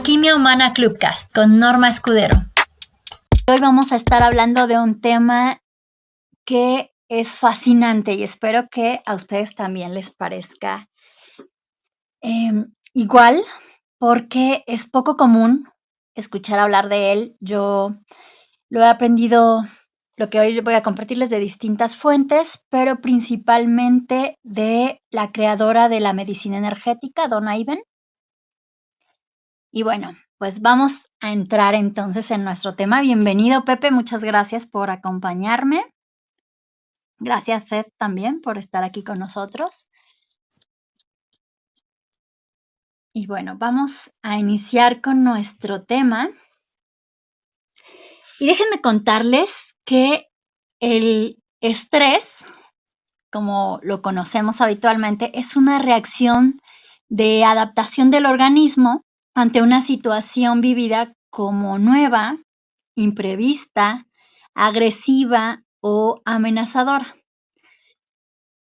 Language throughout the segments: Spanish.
Alquimia Humana Clubcast con Norma Escudero. Hoy vamos a estar hablando de un tema que es fascinante y espero que a ustedes también les parezca igual, porque es poco común escuchar hablar de él. Yo lo he aprendido, lo que hoy voy a compartirles, de distintas fuentes, pero principalmente de la creadora de la medicina energética, Donna Even. Y bueno, pues vamos a entrar entonces en nuestro tema. Bienvenido, Pepe, muchas gracias por acompañarme. Gracias, Seth, también por estar aquí con nosotros. Y bueno, vamos a iniciar con nuestro tema. Y déjenme contarles que el estrés, como lo conocemos habitualmente, es una reacción de adaptación del organismo ante una situación vivida como nueva, imprevista, agresiva o amenazadora.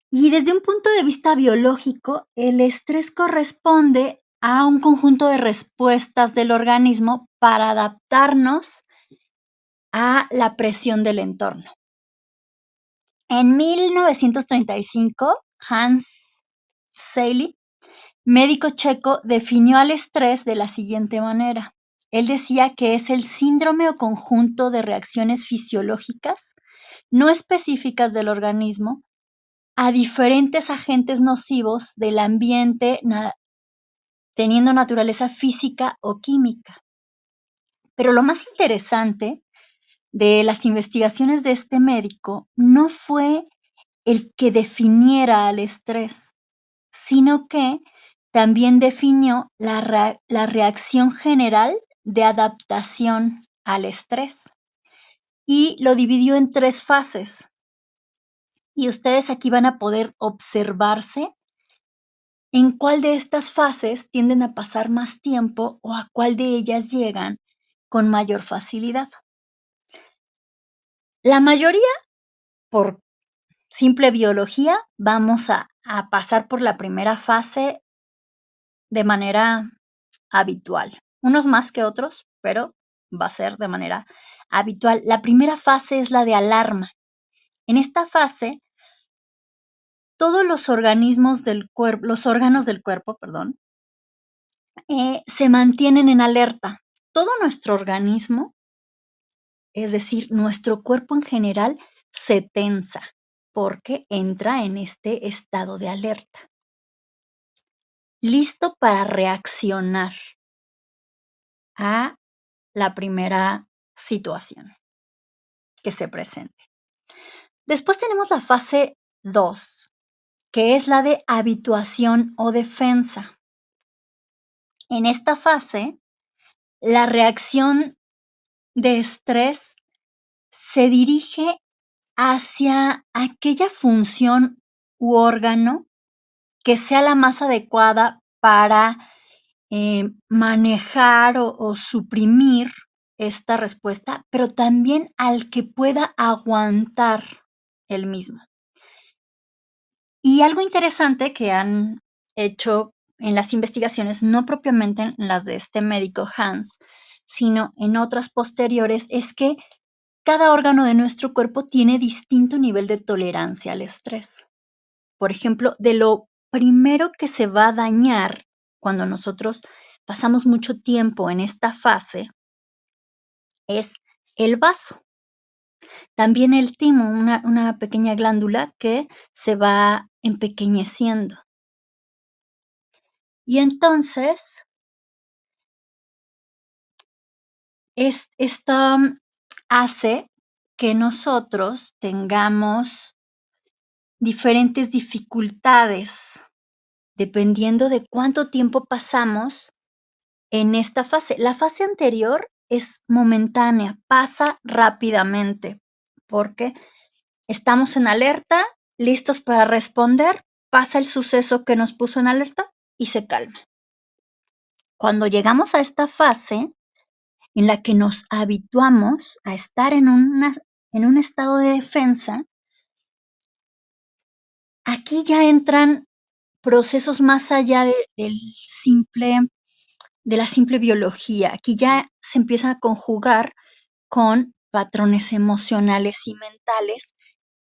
Y desde un punto de vista biológico, el estrés corresponde a un conjunto de respuestas del organismo para adaptarnos a la presión del entorno. En 1935, Hans Selye, médico checo, definió al estrés de la siguiente manera. Él decía que es el síndrome o conjunto de reacciones fisiológicas no específicas del organismo a diferentes agentes nocivos del ambiente teniendo naturaleza física o química. Pero lo más interesante de las investigaciones de este médico no fue el que definiera al estrés, sino que también definió la reacción general de adaptación al estrés y lo dividió en 3 fases. Y ustedes aquí van a poder observarse en cuál de estas fases tienden a pasar más tiempo o a cuál de ellas llegan con mayor facilidad. La mayoría, por simple biología, vamos a pasar por la primera fase de manera habitual. Unos más que otros, pero va a ser de manera habitual. La primera fase es la de alarma. En esta fase, todos los órganos del cuerpo, se mantienen en alerta. Todo nuestro organismo, es decir, nuestro cuerpo en general, se tensa porque entra en este estado de alerta, listo para reaccionar a la primera situación que se presente. Después tenemos la fase 2, que es la de habituación o defensa. En esta fase, la reacción de estrés se dirige hacia aquella función u órgano que sea la más adecuada para manejar o suprimir esta respuesta, pero también al que pueda aguantar el mismo. Y algo interesante que han hecho en las investigaciones, no propiamente en las de este médico Hans, sino en otras posteriores, es que cada órgano de nuestro cuerpo tiene distinto nivel de tolerancia al estrés. Por ejemplo, de lo primero que se va a dañar cuando nosotros pasamos mucho tiempo en esta fase es el vaso. También el timo, una pequeña glándula que se va empequeñeciendo. Y entonces, esto hace que nosotros tengamos diferentes dificultades dependiendo de cuánto tiempo pasamos en esta fase. La fase anterior es momentánea, pasa rápidamente, porque estamos en alerta, listos para responder, pasa el suceso que nos puso en alerta y se calma. Cuando llegamos a esta fase en la que nos habituamos a estar en un estado de defensa, aquí ya entran procesos más allá del simple de la simple biología. Aquí ya se empieza a conjugar con patrones emocionales y mentales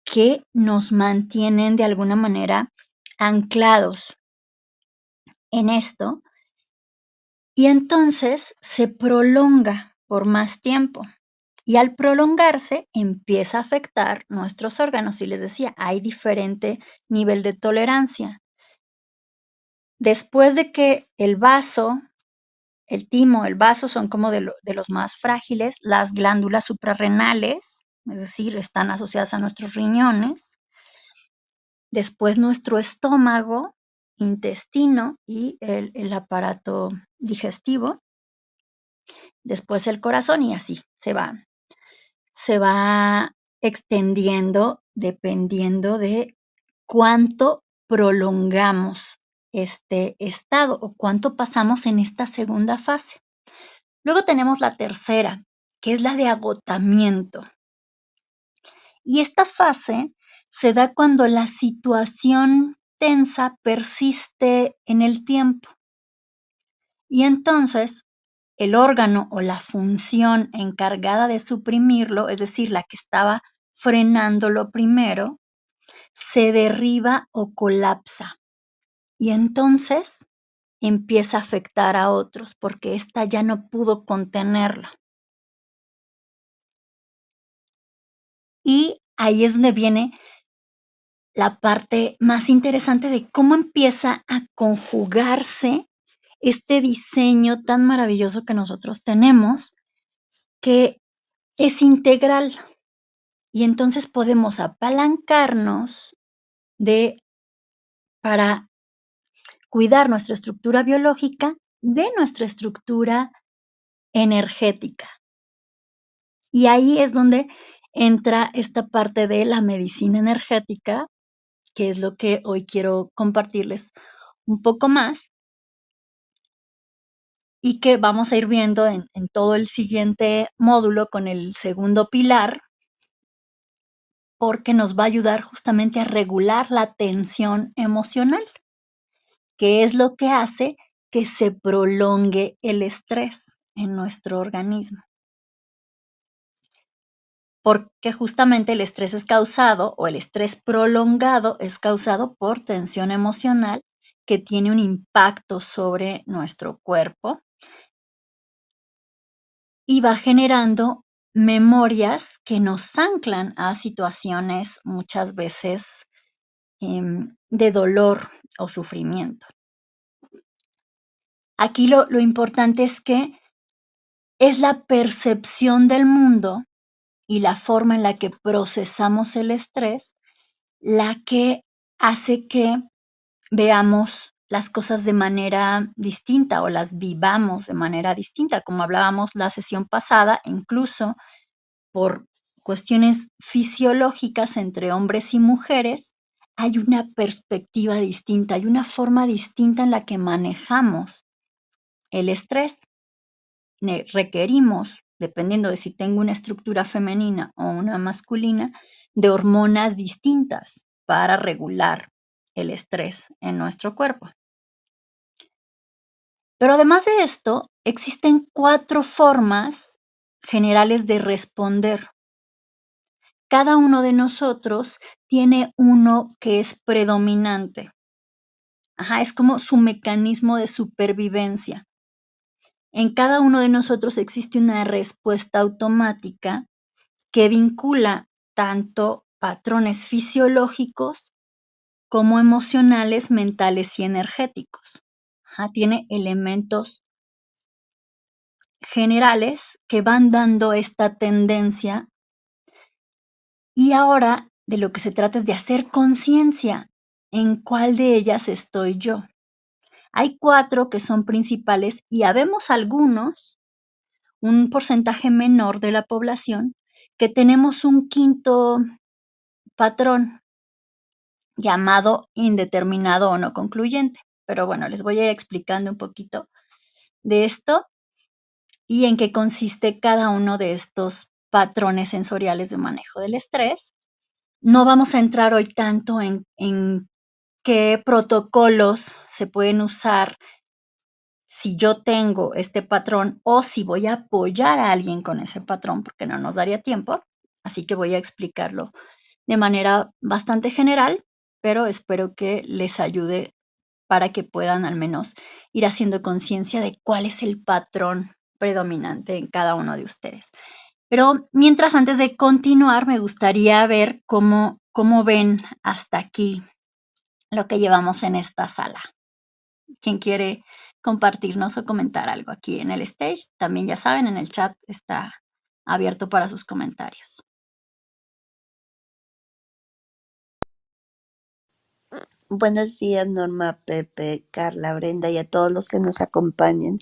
que nos mantienen de alguna manera anclados en esto, y entonces se prolonga por más tiempo. Y al prolongarse empieza a afectar nuestros órganos. Y les decía, hay diferente nivel de tolerancia. Después de que el vaso, el timo, el vaso son como de los más frágiles, las glándulas suprarrenales, es decir, están asociadas a nuestros riñones. Después nuestro estómago, intestino y el aparato digestivo. Después el corazón y así se va extendiendo dependiendo de cuánto prolongamos este estado o cuánto pasamos en esta segunda fase. Luego tenemos la tercera, que es la de agotamiento. Y esta fase se da cuando la situación tensa persiste en el tiempo. Y entonces el órgano o la función encargada de suprimirlo, es decir, la que estaba frenándolo primero, se derriba o colapsa. Y entonces empieza a afectar a otros porque ésta ya no pudo contenerla. Y ahí es donde viene la parte más interesante de cómo empieza a conjugarse este diseño tan maravilloso que nosotros tenemos, que es integral. Y entonces podemos apalancarnos para cuidar nuestra estructura biológica de nuestra estructura energética. Y ahí es donde entra esta parte de la medicina energética, que es lo que hoy quiero compartirles un poco más y que vamos a ir viendo en todo el siguiente módulo con el segundo pilar, porque nos va a ayudar justamente a regular la tensión emocional, que es lo que hace que se prolongue el estrés en nuestro organismo. Porque justamente el estrés es causado, o el estrés prolongado es causado por tensión emocional que tiene un impacto sobre nuestro cuerpo y va generando memorias que nos anclan a situaciones muchas veces de dolor o sufrimiento. Aquí lo importante es que es la percepción del mundo y la forma en la que procesamos el estrés la que hace que veamos las cosas de manera distinta o las vivamos de manera distinta, como hablábamos la sesión pasada, incluso por cuestiones fisiológicas entre hombres y mujeres, hay una perspectiva distinta, hay una forma distinta en la que manejamos el estrés. Requerimos, dependiendo de si tengo una estructura femenina o una masculina, de hormonas distintas para regular el estrés en nuestro cuerpo. Pero además de esto, existen 4 formas generales de responder. Cada uno de nosotros tiene uno que es predominante. Es como su mecanismo de supervivencia. En cada uno de nosotros existe una respuesta automática que vincula tanto patrones fisiológicos como emocionales, mentales y energéticos. Tiene elementos generales que van dando esta tendencia y ahora de lo que se trata es de hacer conciencia en cuál de ellas estoy yo. Hay 4 que son principales y habemos algunos, un porcentaje menor de la población, que tenemos un quinto patrón llamado indeterminado o no concluyente. Pero bueno, les voy a ir explicando un poquito de esto y en qué consiste cada uno de estos patrones sensoriales de manejo del estrés. No vamos a entrar hoy tanto en qué protocolos se pueden usar si yo tengo este patrón o si voy a apoyar a alguien con ese patrón, porque no nos daría tiempo. Así que voy a explicarlo de manera bastante general, pero espero que les ayude para que puedan al menos ir haciendo conciencia de cuál es el patrón predominante en cada uno de ustedes. Pero mientras, antes de continuar, me gustaría ver cómo ven hasta aquí lo que llevamos en esta sala. ¿Quién quiere compartirnos o comentar algo aquí en el stage? También ya saben, en el chat está abierto para sus comentarios. Buenos días, Norma, Pepe, Carla, Brenda y a todos los que nos acompañen.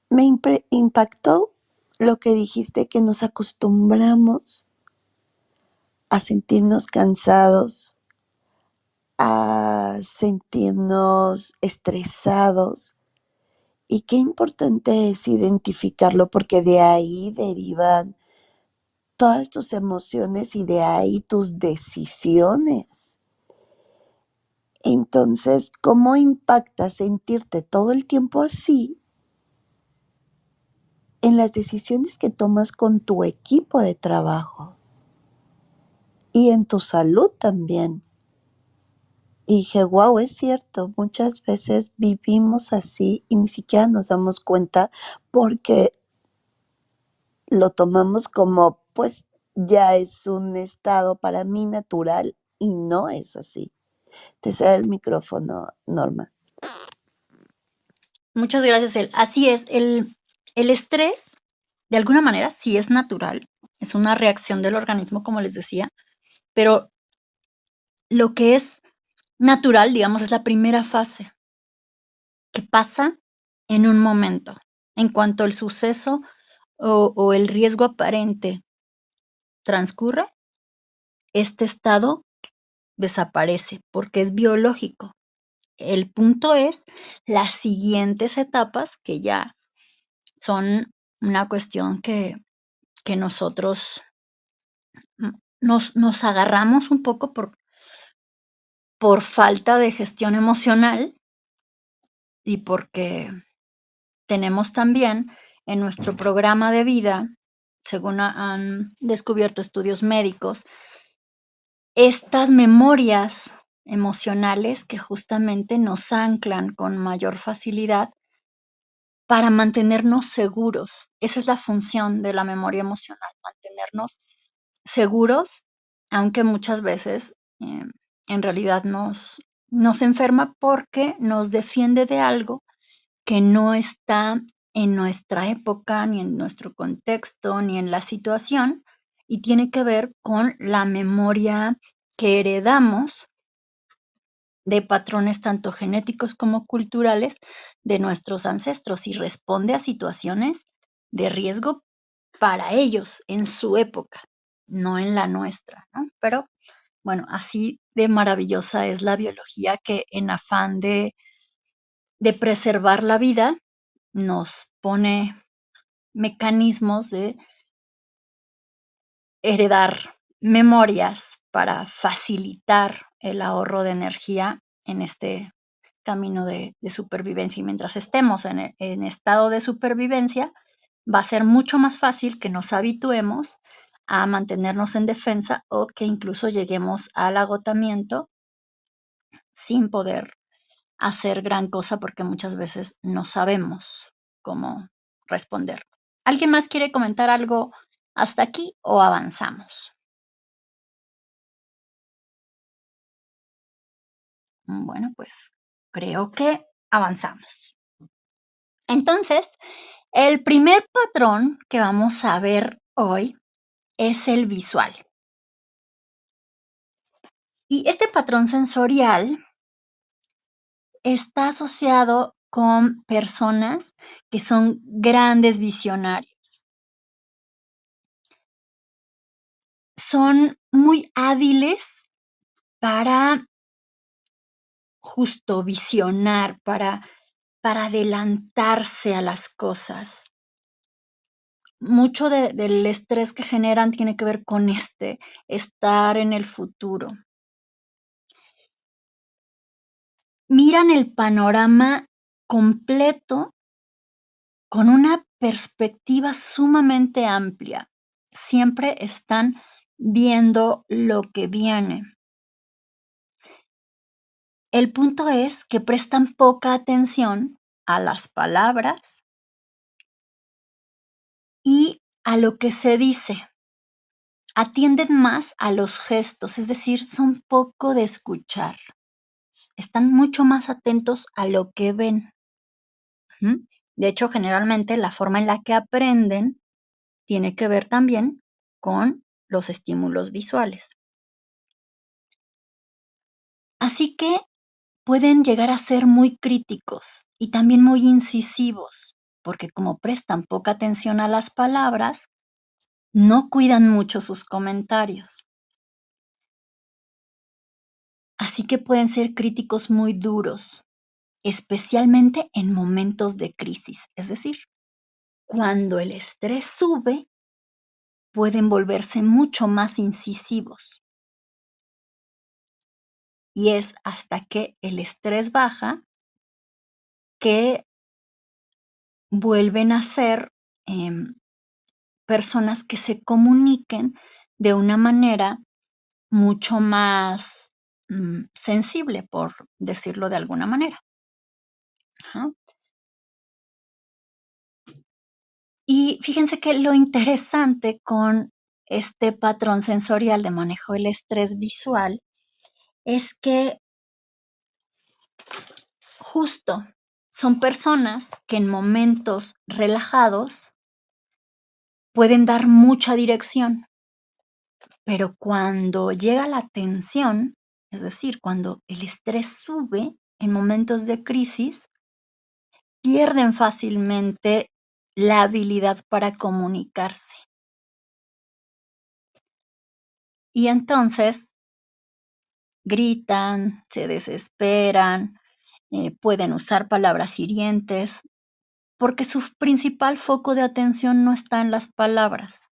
Me impactó lo que dijiste, que nos acostumbramos a sentirnos cansados, a sentirnos estresados. Y qué importante es identificarlo, porque de ahí derivan todas tus emociones y de ahí tus decisiones. Entonces, ¿cómo impacta sentirte todo el tiempo así en las decisiones que tomas con tu equipo de trabajo y en tu salud también? Y dije, wow, es cierto, muchas veces vivimos así y ni siquiera nos damos cuenta, porque lo tomamos como, pues, ya es un estado para mí natural, y no es así. Te cedo el micrófono, Norma. Muchas gracias, El. Así es, el estrés, de alguna manera, sí es natural, es una reacción del organismo, como les decía, pero lo que es natural, digamos, es la primera fase, que pasa en un momento. En cuanto el suceso o el riesgo aparente transcurre, este estado desaparece porque es biológico. El punto es las siguientes etapas, que ya son una cuestión que nosotros nos agarramos un poco por falta de gestión emocional y porque tenemos también en nuestro programa de vida, según han descubierto estudios médicos, estas memorias emocionales que justamente nos anclan con mayor facilidad para mantenernos seguros. Esa es la función de la memoria emocional, mantenernos seguros, aunque muchas veces en realidad nos enferma porque nos defiende de algo que no está en nuestra época, ni en nuestro contexto, ni en la situación, y tiene que ver con la memoria que heredamos de patrones tanto genéticos como culturales de nuestros ancestros, y responde a situaciones de riesgo para ellos en su época, no en la nuestra, ¿no? Pero bueno, así de maravillosa es la biología, que en afán de preservar la vida nos pone mecanismos de heredar memorias para facilitar el ahorro de energía en este camino de supervivencia. Y mientras estemos en estado de supervivencia, va a ser mucho más fácil que nos habituemos a mantenernos en defensa, o que incluso lleguemos al agotamiento sin poder hacer gran cosa, porque muchas veces no sabemos cómo responder. ¿Alguien más quiere comentar algo hasta aquí o avanzamos? Bueno, pues creo que avanzamos. Entonces, el primer patrón que vamos a ver hoy es el visual. Y este patrón sensorial está asociado con personas que son grandes visionarios. Son muy hábiles para justo visionar, para adelantarse a las cosas. Mucho del estrés que generan tiene que ver con estar en el futuro. Miran el panorama completo con una perspectiva sumamente amplia. Siempre están viendo lo que viene. El punto es que prestan poca atención a las palabras y a lo que se dice. Atienden más a los gestos, es decir, son poco de escuchar. Están mucho más atentos a lo que ven. De hecho, generalmente la forma en la que aprenden tiene que ver también con los estímulos visuales. Así que pueden llegar a ser muy críticos y también muy incisivos, porque como prestan poca atención a las palabras, no cuidan mucho sus comentarios. Así que pueden ser críticos muy duros, especialmente en momentos de crisis. Es decir, cuando el estrés sube, pueden volverse mucho más incisivos. Y es hasta que el estrés baja que vuelven a ser personas que se comuniquen de una manera mucho más sensible, por decirlo de alguna manera. Ajá. Y fíjense que lo interesante con este patrón sensorial de manejo del estrés visual es que justo son personas que en momentos relajados pueden dar mucha dirección, pero cuando llega la tensión, es decir, cuando el estrés sube en momentos de crisis, pierden fácilmente la habilidad para comunicarse. Y entonces gritan, se desesperan, pueden usar palabras hirientes, porque su principal foco de atención no está en las palabras,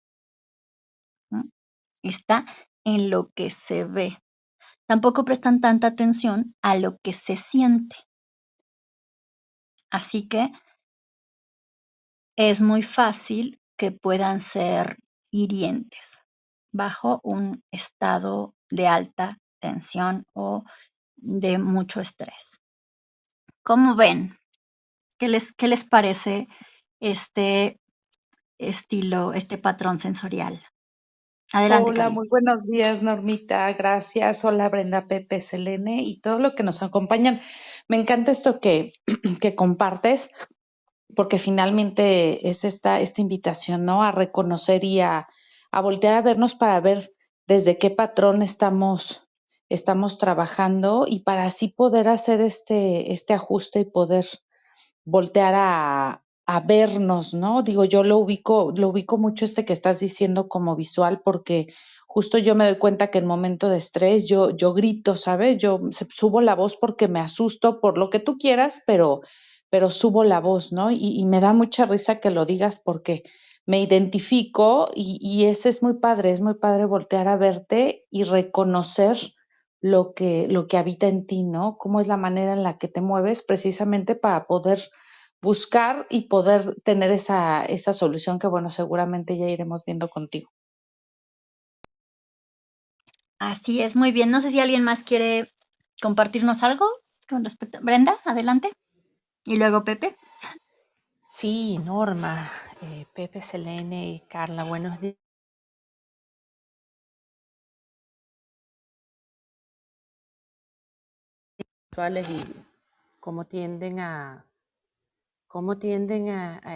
¿no? Está en lo que se ve. Tampoco prestan tanta atención a lo que se siente. Así que es muy fácil que puedan ser hirientes bajo un estado de alta tensión o de mucho estrés. ¿Cómo ven? ¿Qué les parece este estilo, este patrón sensorial? Adelante, Hola, Cari. muy buenos días, Normita. Gracias. Hola, Brenda, Pepe, Selene y todos los que nos acompañan. Me encanta esto que, que compartes, porque finalmente es esta invitación, ¿no? A reconocer y a voltear a vernos para ver desde qué patrón estamos trabajando y para así poder hacer este ajuste y poder voltear a vernos, ¿no? Digo, yo lo ubico mucho que estás diciendo como visual, porque justo yo me doy cuenta que en momento de estrés yo grito, ¿sabes? Yo subo la voz porque me asusto por lo que tú quieras, pero subo la voz, ¿no? Y me da mucha risa que lo digas porque me identifico y ese es muy padre voltear a verte y reconocer lo que habita en ti, ¿no? Cómo es la manera en la que te mueves precisamente para poder buscar y poder tener esa solución que, bueno, seguramente ya iremos viendo contigo. Así es, muy bien. No sé si alguien más quiere compartirnos algo con respecto. Brenda, adelante. Y luego Pepe. Sí, Norma, Pepe, Selene y Carla, buenos días. Y cómo tienden a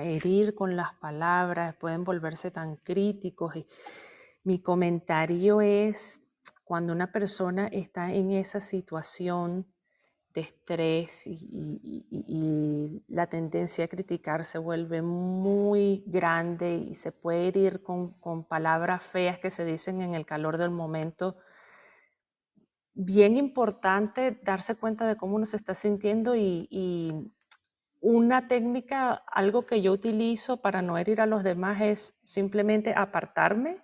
herir con las palabras, pueden volverse tan críticos. Y mi comentario es, cuando una persona está en esa situación de estrés y la tendencia a criticar se vuelve muy grande y se puede herir con palabras feas que se dicen en el calor del momento, bien importante darse cuenta de cómo uno se está sintiendo y una técnica, algo que yo utilizo para no herir a los demás es simplemente apartarme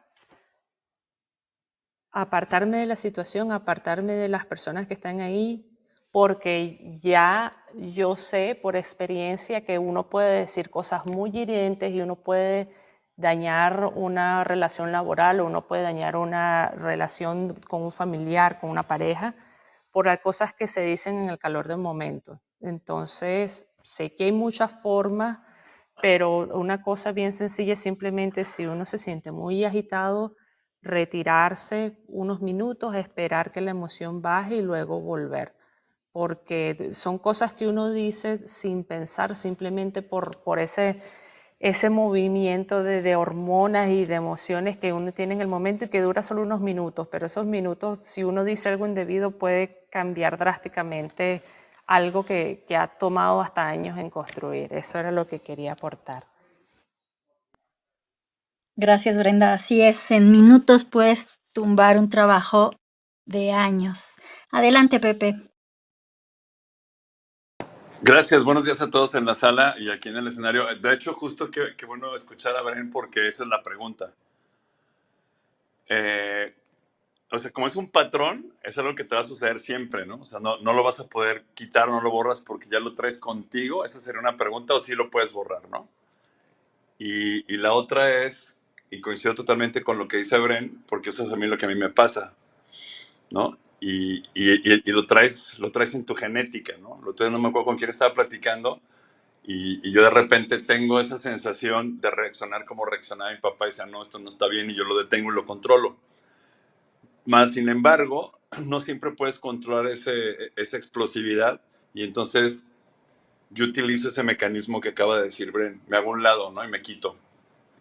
de la situación, apartarme de las personas que están ahí, porque ya yo sé por experiencia que uno puede decir cosas muy hirientes y uno puede dañar una relación laboral o uno puede dañar una relación con un familiar, con una pareja, por las cosas que se dicen en el calor del momento. Entonces, sé que hay muchas formas, pero una cosa bien sencilla es simplemente si uno se siente muy agitado, retirarse unos minutos, esperar que la emoción baje y luego volver. Porque son cosas que uno dice sin pensar, simplemente por ese movimiento de hormonas y de emociones que uno tiene en el momento y que dura solo unos minutos, pero esos minutos, si uno dice algo indebido, puede cambiar drásticamente algo que ha tomado hasta años en construir. Eso era lo que quería aportar. Gracias, Brenda. Así es, en minutos puedes tumbar un trabajo de años. Adelante, Pepe. Gracias, buenos días a todos en la sala y aquí en el escenario. De hecho, justo qué bueno escuchar a Bren porque esa es la pregunta. O sea, como es un patrón, es algo que te va a suceder siempre, ¿no? O sea, no lo vas a poder quitar, no lo borras porque ya lo traes contigo. Esa sería una pregunta, o sí lo puedes borrar, ¿no? Y la otra es, y coincido totalmente con lo que dice Bren, porque eso es a mí lo que a mí me pasa, ¿no? Y lo traes en tu genética, ¿no? Lo otro día no me acuerdo con quién estaba platicando. Y yo de repente tengo esa sensación de reaccionar como reaccionaba mi papá y decía, no, esto no está bien, y yo lo detengo y lo controlo. Más sin embargo, no siempre puedes controlar esa explosividad, y entonces yo utilizo ese mecanismo que acaba de decir Bren, me hago a un lado, ¿no? Y me quito.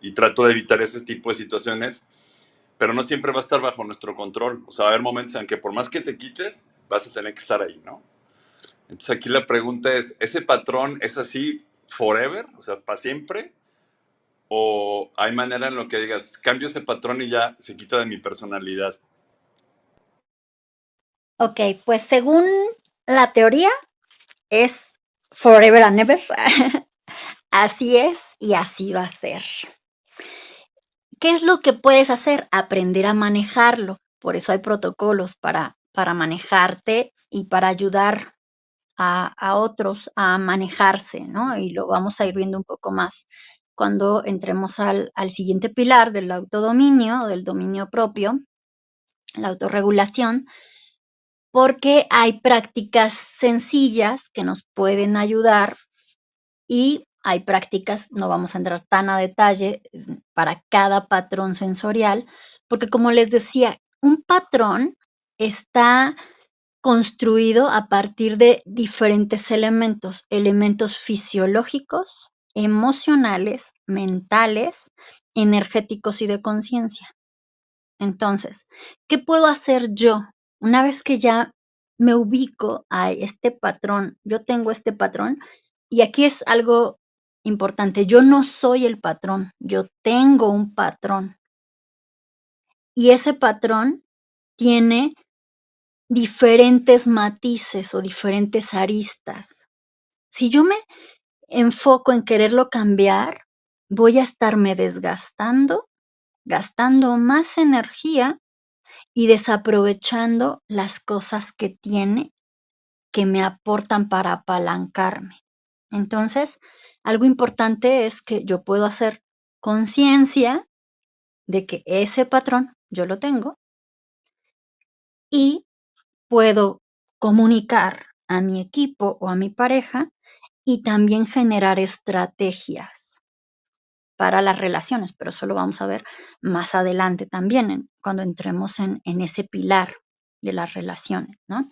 Y trato de evitar ese tipo de situaciones, pero no siempre va a estar bajo nuestro control. O sea, va a haber momentos en que por más que te quites, vas a tener que estar ahí, ¿no? Entonces aquí la pregunta es, ¿ese patrón es así forever? O sea, ¿para siempre? ¿O hay manera en lo que digas, cambio ese patrón y ya se quita de mi personalidad? Ok, pues según la teoría es forever and ever. Así es y así va a ser. ¿Qué es lo que puedes hacer? Aprender a manejarlo. Por eso hay protocolos para manejarte y para ayudar a otros a manejarse, ¿no? Y lo vamos a ir viendo un poco más cuando entremos al siguiente pilar del autodominio, del dominio propio, la autorregulación, porque hay prácticas sencillas que nos pueden ayudar y hay prácticas, no vamos a entrar tan a detalle para cada patrón sensorial, porque como les decía, un patrón está construido a partir de diferentes elementos, elementos fisiológicos, emocionales, mentales, energéticos y de conciencia. Entonces, ¿qué puedo hacer yo? Una vez que ya me ubico a este patrón, yo tengo este patrón, y aquí es algo importante, yo no soy el patrón, yo tengo un patrón. Y ese patrón tiene diferentes matices o diferentes aristas. Si yo me enfoco en quererlo cambiar, voy a estarme desgastando, gastando más energía y desaprovechando las cosas que tiene que me aportan para apalancarme. Entonces, algo importante es que yo puedo hacer conciencia de que ese patrón yo lo tengo y puedo comunicar a mi equipo o a mi pareja y también generar estrategias para las relaciones, pero eso lo vamos a ver más adelante también, cuando entremos en ese pilar de las relaciones, ¿no?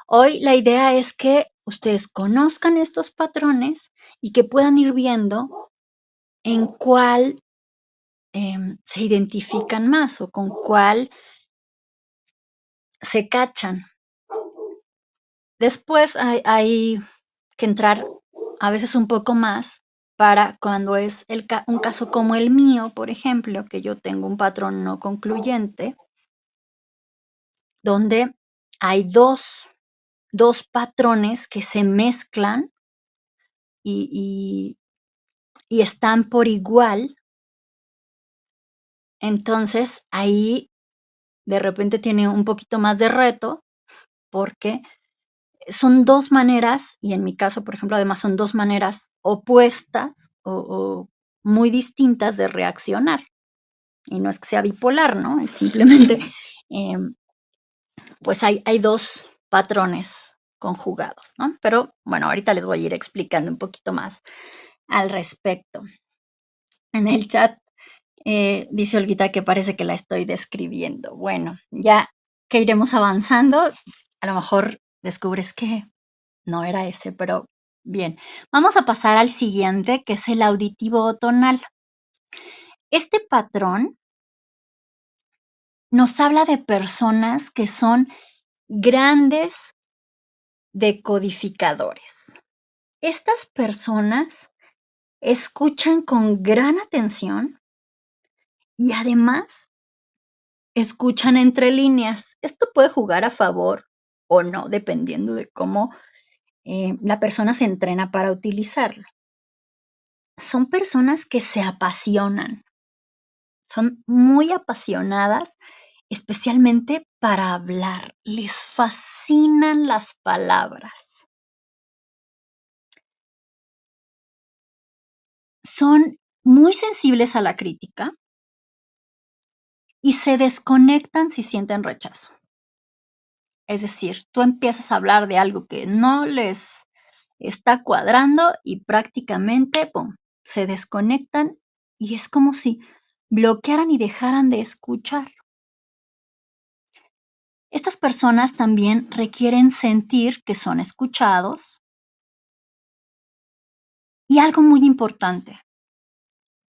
Hoy la idea es que ustedes conozcan estos patrones y que puedan ir viendo en cuál se identifican más o con cuál se cachan. Después hay que entrar a veces un poco más para cuando es un caso como el mío, por ejemplo, que yo tengo un patrón no concluyente, donde hay dos patrones que se mezclan y están por igual. Entonces ahí de repente tiene un poquito más de reto porque son dos maneras, y en mi caso, por ejemplo, además son dos maneras opuestas o muy distintas de reaccionar. Y no es que sea bipolar, ¿no? Es simplemente, pues hay dos patrones conjugados, ¿no? Pero bueno, ahorita les voy a ir explicando un poquito más al respecto. En el chat dice Olguita que parece que la estoy describiendo. Bueno, ya que iremos avanzando, a lo mejor descubres que no era ese, pero bien. Vamos a pasar al siguiente, que es el auditivo o tonal. Este patrón nos habla de personas que son grandes decodificadores. Estas personas escuchan con gran atención y además escuchan entre líneas. Esto puede jugar a favor o no, dependiendo de cómo la persona se entrena para utilizarlo. Son personas que se apasionan, son muy apasionadas, especialmente para hablar. Les fascinan las palabras. Son muy sensibles a la crítica y se desconectan si sienten rechazo. Es decir, tú empiezas a hablar de algo que no les está cuadrando y prácticamente, ¡pum!, se desconectan y es como si bloquearan y dejaran de escuchar. Estas personas también requieren sentir que son escuchados y algo muy importante,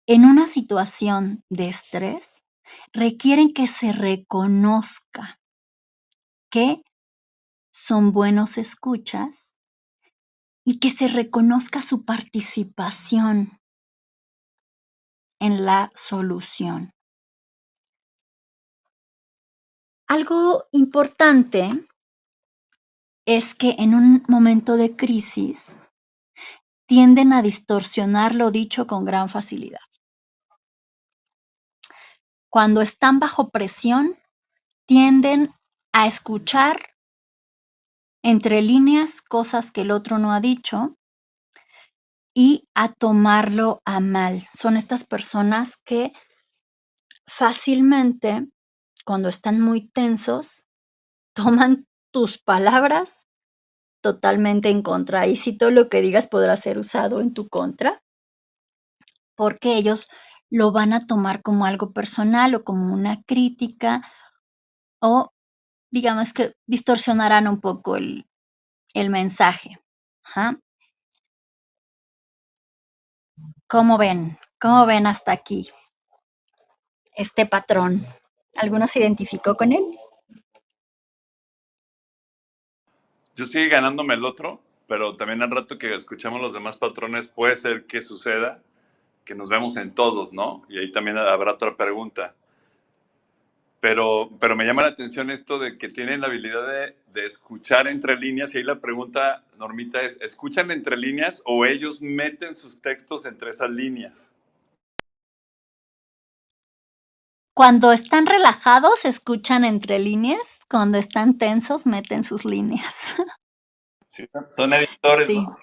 en una situación de estrés, requieren que se reconozca que son buenos escuchas y que se reconozca su participación en la solución. Algo importante es que en un momento de crisis tienden a distorsionar lo dicho con gran facilidad. Cuando están bajo presión, tienden a escuchar entre líneas cosas que el otro no ha dicho y a tomarlo a mal. Son estas personas que fácilmente, cuando están muy tensos, toman tus palabras totalmente en contra. Y si todo lo que digas podrá ser usado en tu contra, porque ellos lo van a tomar como algo personal o como una crítica, o digamos que distorsionarán un poco el mensaje. Ajá. ¿Cómo ven? ¿Cómo ven hasta aquí este patrón? ¿Alguno se identificó con él? Yo sigue ganándome el otro, pero también al rato que escuchamos los demás patrones puede ser que suceda que nos vemos en todos, ¿no? Y ahí también habrá otra pregunta. Pero me llama la atención esto de que tienen la habilidad de escuchar entre líneas. Y ahí la pregunta, Normita, es, ¿escuchan entre líneas o ellos meten sus textos entre esas líneas? Cuando están relajados, escuchan entre líneas. Cuando están tensos, meten sus líneas. Sí, son editores, Sí, ¿no?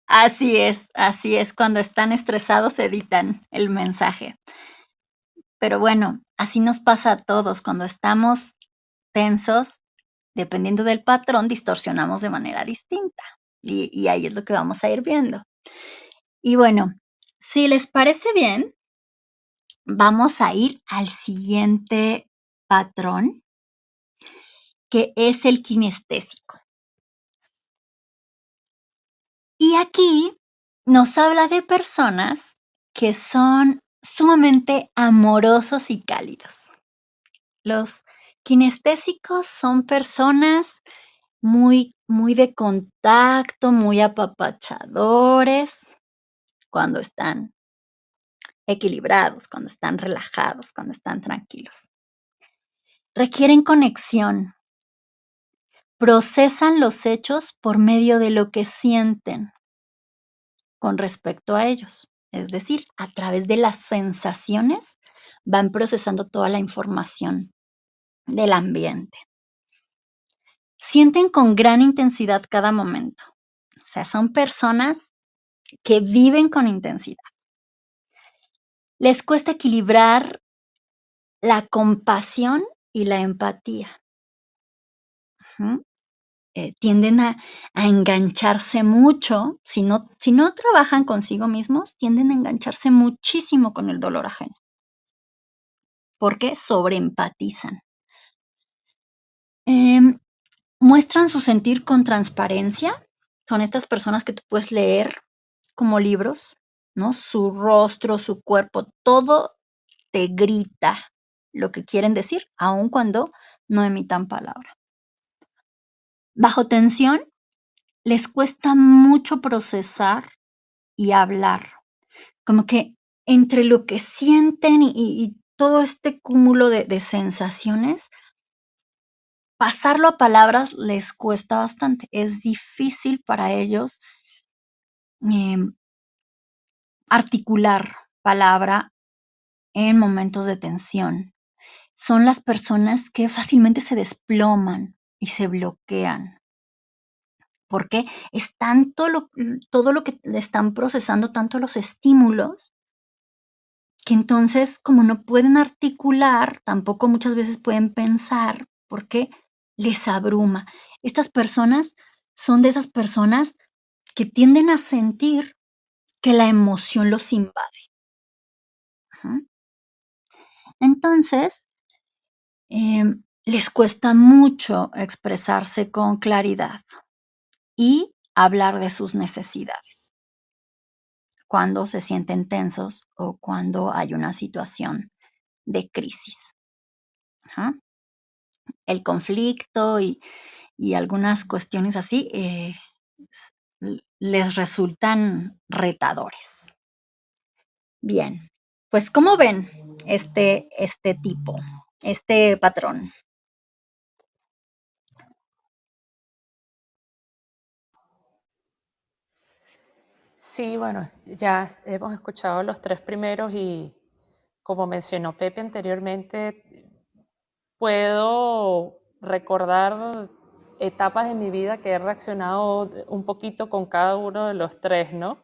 así es, así es. Cuando están estresados, editan el mensaje. Pero bueno, así nos pasa a todos. Cuando estamos tensos, dependiendo del patrón, distorsionamos de manera distinta. Y ahí es lo que vamos a ir viendo. Y bueno, si les parece bien, vamos a ir al siguiente patrón, que es el kinestésico. Y aquí nos habla de personas que son sumamente amorosos y cálidos. Los kinestésicos son personas muy de contacto, muy apapachadores, cuando están equilibrados, cuando están relajados, cuando están tranquilos. Requieren conexión, procesan los hechos por medio de lo que sienten con respecto a ellos. Es decir, a través de las sensaciones van procesando toda la información del ambiente. sienten con gran intensidad cada momento. O sea, son personas que viven con intensidad. Les cuesta equilibrar la compasión y la empatía. Tienden a engancharse mucho, si no trabajan consigo mismos, tienden a engancharse muchísimo con el dolor ajeno, porque sobreempatizan. Muestran su sentir con transparencia, son estas personas que tú puedes leer como libros, ¿no? Su rostro, su cuerpo, todo te grita lo que quieren decir, aun cuando no emitan palabra. Bajo tensión, les cuesta mucho procesar y hablar, como que entre lo que sienten y todo este cúmulo de sensaciones, pasarlo a palabras les cuesta bastante. Es difícil para ellos articular palabra en momentos de tensión. Son las personas que fácilmente se desploman y se bloquean. Porque es tanto todo lo que le están procesando, tanto los estímulos, que entonces, como no pueden articular, tampoco muchas veces pueden pensar, porque les abruma. Estas personas son de esas personas que tienden a sentir que la emoción los invade. Entonces, les cuesta mucho expresarse con claridad y hablar de sus necesidades cuando se sienten tensos o cuando hay una situación de crisis. El conflicto y algunas cuestiones así les resultan retadores. Bien, pues ¿cómo ven este tipo, este patrón? Sí, bueno, ya hemos escuchado los tres primeros y como mencionó Pepe anteriormente, puedo recordar etapas de mi vida que he reaccionado un poquito con cada uno de los tres, ¿no?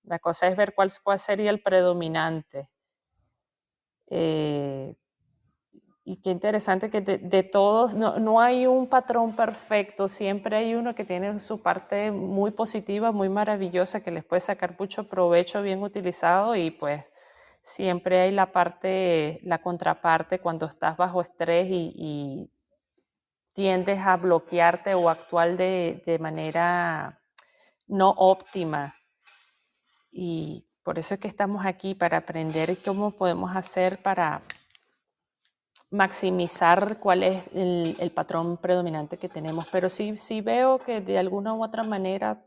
La cosa es ver cuál sería el predominante. Y qué interesante que de todos, no hay un patrón perfecto, siempre hay uno que tiene su parte muy positiva, muy maravillosa, que les puede sacar mucho provecho bien utilizado y pues siempre hay la contraparte cuando estás bajo estrés y tiendes a bloquearte o actuar de manera no óptima. Y por eso es que estamos aquí, para aprender cómo podemos hacer para maximizar cuál es el patrón predominante que tenemos. Pero sí veo que de alguna u otra manera,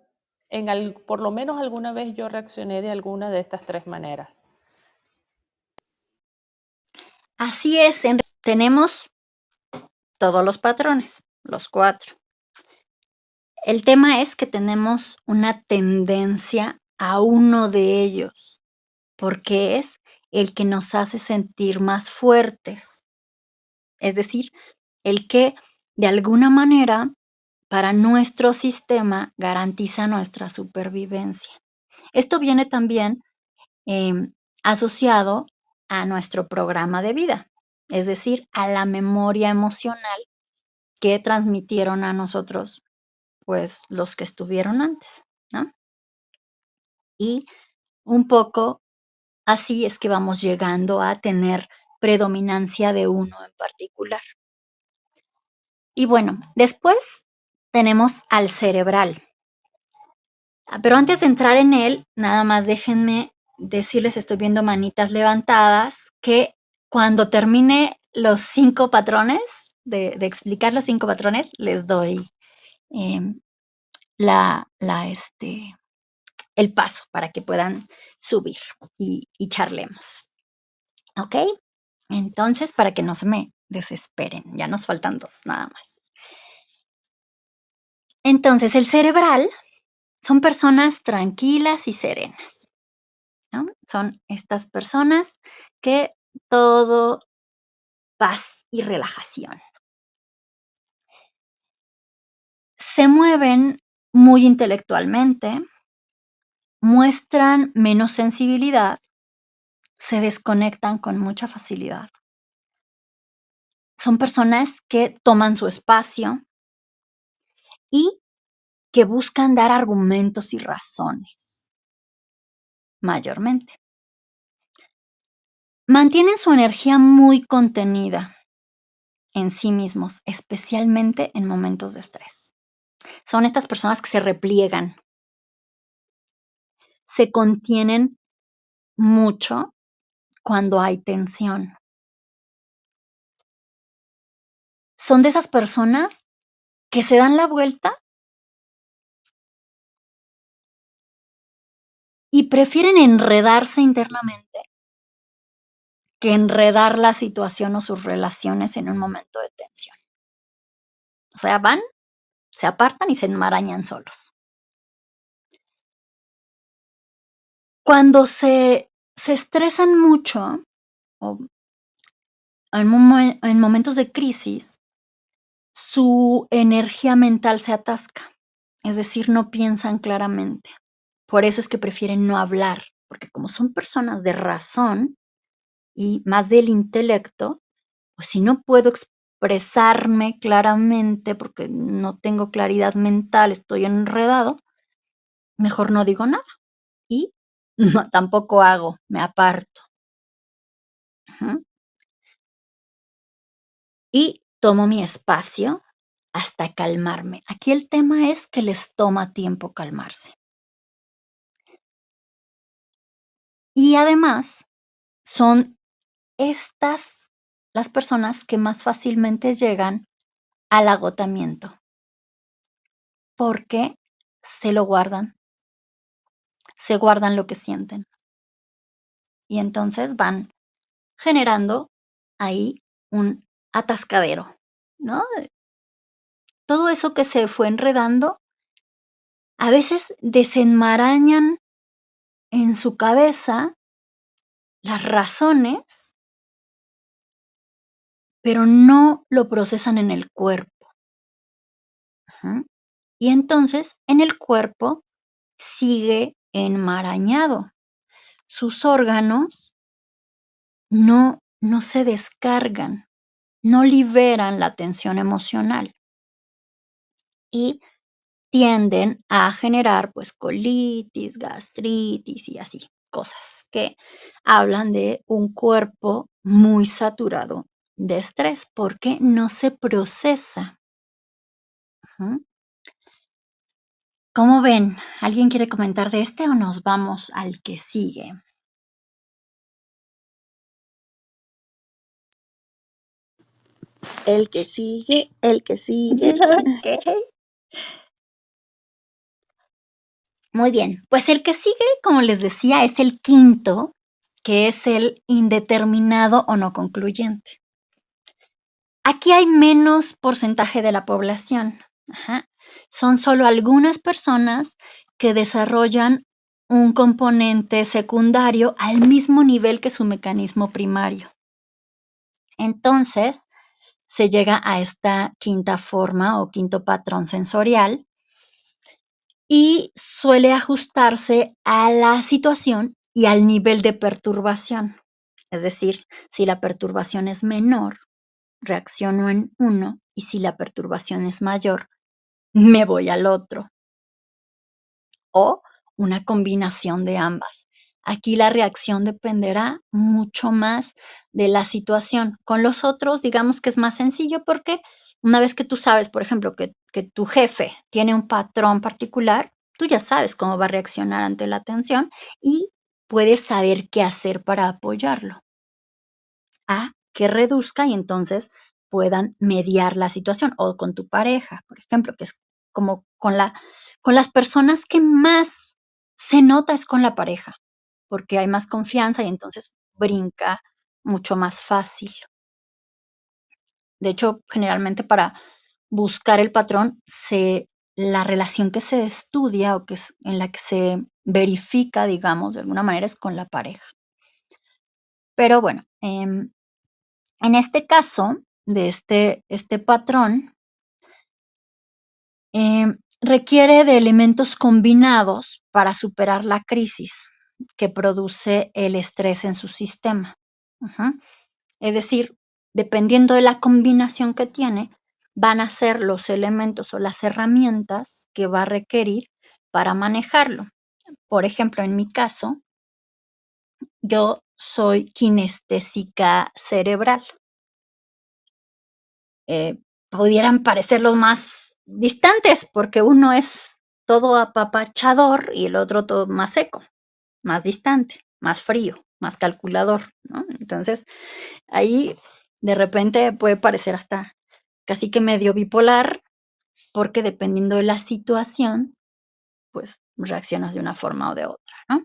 por lo menos alguna vez yo reaccioné de alguna de estas tres maneras. Así es, tenemos todos los patrones, los 4. El tema es que tenemos una tendencia a uno de ellos, porque es el que nos hace sentir más fuertes. Es decir, el que de alguna manera para nuestro sistema garantiza nuestra supervivencia. Esto viene también asociado a nuestro programa de vida, es decir, a la memoria emocional que transmitieron a nosotros, pues, los que estuvieron antes, ¿no? Y un poco así es que vamos llegando a tener predominancia de uno en particular. Y bueno, después tenemos al cerebral. Pero antes de entrar en él, nada más déjenme decirles, estoy viendo manitas levantadas, que cuando termine los 5 patrones, de explicar los 5 patrones, les doy el paso para que puedan subir y charlemos. ¿Ok? Entonces, para que no se me desesperen, ya nos faltan 2 nada más. Entonces, el cerebral son personas tranquilas y serenas, ¿no? Son estas personas que todo paz y relajación. se mueven muy intelectualmente, muestran menos sensibilidad, se desconectan con mucha facilidad. Son personas que toman su espacio y que buscan dar argumentos y razones, mayormente. Mantienen su energía muy contenida en sí mismos, especialmente en momentos de estrés. Son estas personas que se repliegan, se contienen mucho cuando hay tensión. Son de esas personas que se dan la vuelta y prefieren enredarse internamente que enredar la situación o sus relaciones en un momento de tensión. O sea, van, se apartan y se enmarañan solos. Cuando se estresan mucho o en momentos de crisis, su energía mental se atasca, es decir, no piensan claramente. Por eso es que prefieren no hablar, porque como son personas de razón y más del intelecto, pues si no puedo expresarme claramente porque no tengo claridad mental, estoy enredado, mejor no digo nada y tampoco hago, me aparto. Ujú. Y tomo mi espacio hasta calmarme. Aquí el tema es que les toma tiempo calmarse. Y además son estas las personas que más fácilmente llegan al agotamiento porque se lo guardan, se guardan lo que sienten y entonces van generando ahí un atascadero, ¿no? Todo eso que se fue enredando, a veces desenmarañan en su cabeza las razones, pero no lo procesan en el cuerpo. Ujú. Y entonces en el cuerpo sigue enmarañado. Sus órganos no se descargan, no liberan la tensión emocional y tienden a generar pues colitis, gastritis y así, cosas que hablan de un cuerpo muy saturado de estrés porque no se procesa. Ujú. ¿Cómo ven? ¿Alguien quiere comentar de este o nos vamos al que sigue? El que sigue, el que sigue. Ok. Muy bien, pues el que sigue, como les decía, es el quinto, que es el indeterminado o no concluyente. Aquí hay menos porcentaje de la población. Ajá. Son solo algunas personas que desarrollan un componente secundario al mismo nivel que su mecanismo primario. Entonces, se llega a esta quinta forma o quinto patrón sensorial y suele ajustarse a la situación y al nivel de perturbación. Es decir, si la perturbación es menor, reacciono en uno y si la perturbación es mayor, me voy al otro. O una combinación de ambas. Aquí la reacción dependerá mucho más de la situación. Con los otros, digamos que es más sencillo porque una vez que tú sabes, por ejemplo, que tu jefe tiene un patrón particular, tú ya sabes cómo va a reaccionar ante la tensión y puedes saber qué hacer para apoyarlo a que reduzca y entonces puedan mediar la situación o con tu pareja, por ejemplo, que es como con las personas que más se nota es con la pareja, porque hay más confianza y entonces brinca mucho más fácil. De hecho, generalmente para buscar el patrón, la relación que se estudia o en la que se verifica, digamos, de alguna manera es con la pareja. Pero bueno, en este caso, de este patrón, requiere de elementos combinados para superar la crisis que produce el estrés en su sistema. Ujú. Es decir, dependiendo de la combinación que tiene, van a ser los elementos o las herramientas que va a requerir para manejarlo. Por ejemplo, en mi caso, yo soy kinestésica cerebral. Pudieran parecer los más distantes, porque uno es todo apapachador y el otro todo más seco, más distante, más frío, más calculador, ¿no? Entonces, ahí de repente puede parecer hasta casi que medio bipolar, porque dependiendo de la situación, pues reaccionas de una forma o de otra, ¿no?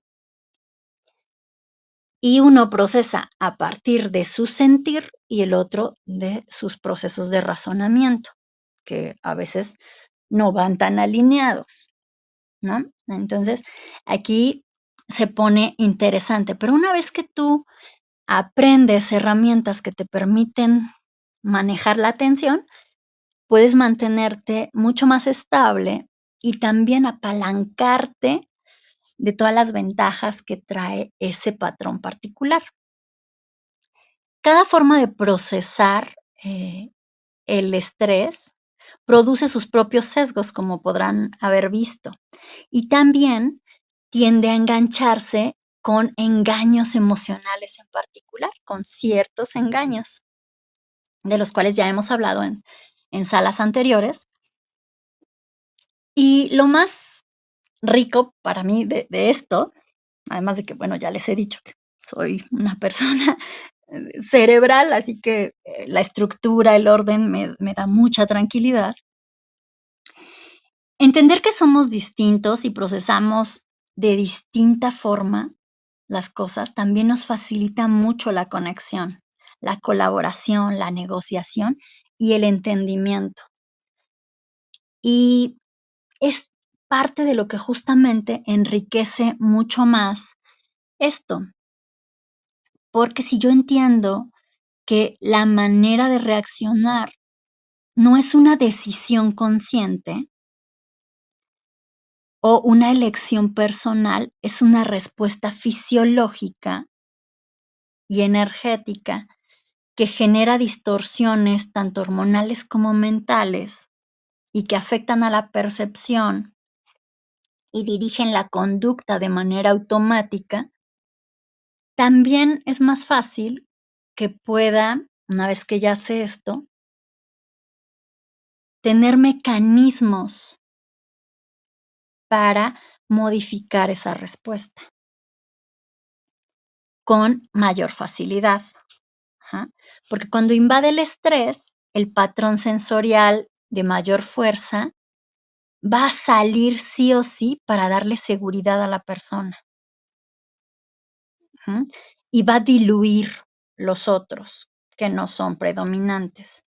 Y uno procesa a partir de su sentir y el otro de sus procesos de razonamiento, que a veces no van tan alineados, ¿no? Entonces, aquí se pone interesante, pero una vez que tú aprendes herramientas que te permiten manejar la atención, puedes mantenerte mucho más estable y también apalancarte de todas las ventajas que trae ese patrón particular. Cada forma de procesar el estrés produce sus propios sesgos, como podrán haber visto, y también tiende a engancharse con engaños emocionales en particular, con ciertos engaños, de los cuales ya hemos hablado en salas anteriores. Y lo más rico para mí de esto, además de que, bueno, ya les he dicho que soy una persona cerebral, así que la estructura, el orden me da mucha tranquilidad. Entender que somos distintos y procesamos de distinta forma las cosas también nos facilita mucho la conexión, la colaboración, la negociación y el entendimiento. Y es parte de lo que justamente enriquece mucho más esto, porque si yo entiendo que la manera de reaccionar no es una decisión consciente o una elección personal, es una respuesta fisiológica y energética que genera distorsiones tanto hormonales como mentales y que afectan a la percepción y dirigen la conducta de manera automática, también es más fácil que pueda, una vez que ya sé esto, tener mecanismos para modificar esa respuesta con mayor facilidad. Ajá. Porque cuando invade el estrés, el patrón sensorial de mayor fuerza va a salir sí o sí para darle seguridad a la persona. Ujú. Y va a diluir los otros que no son predominantes.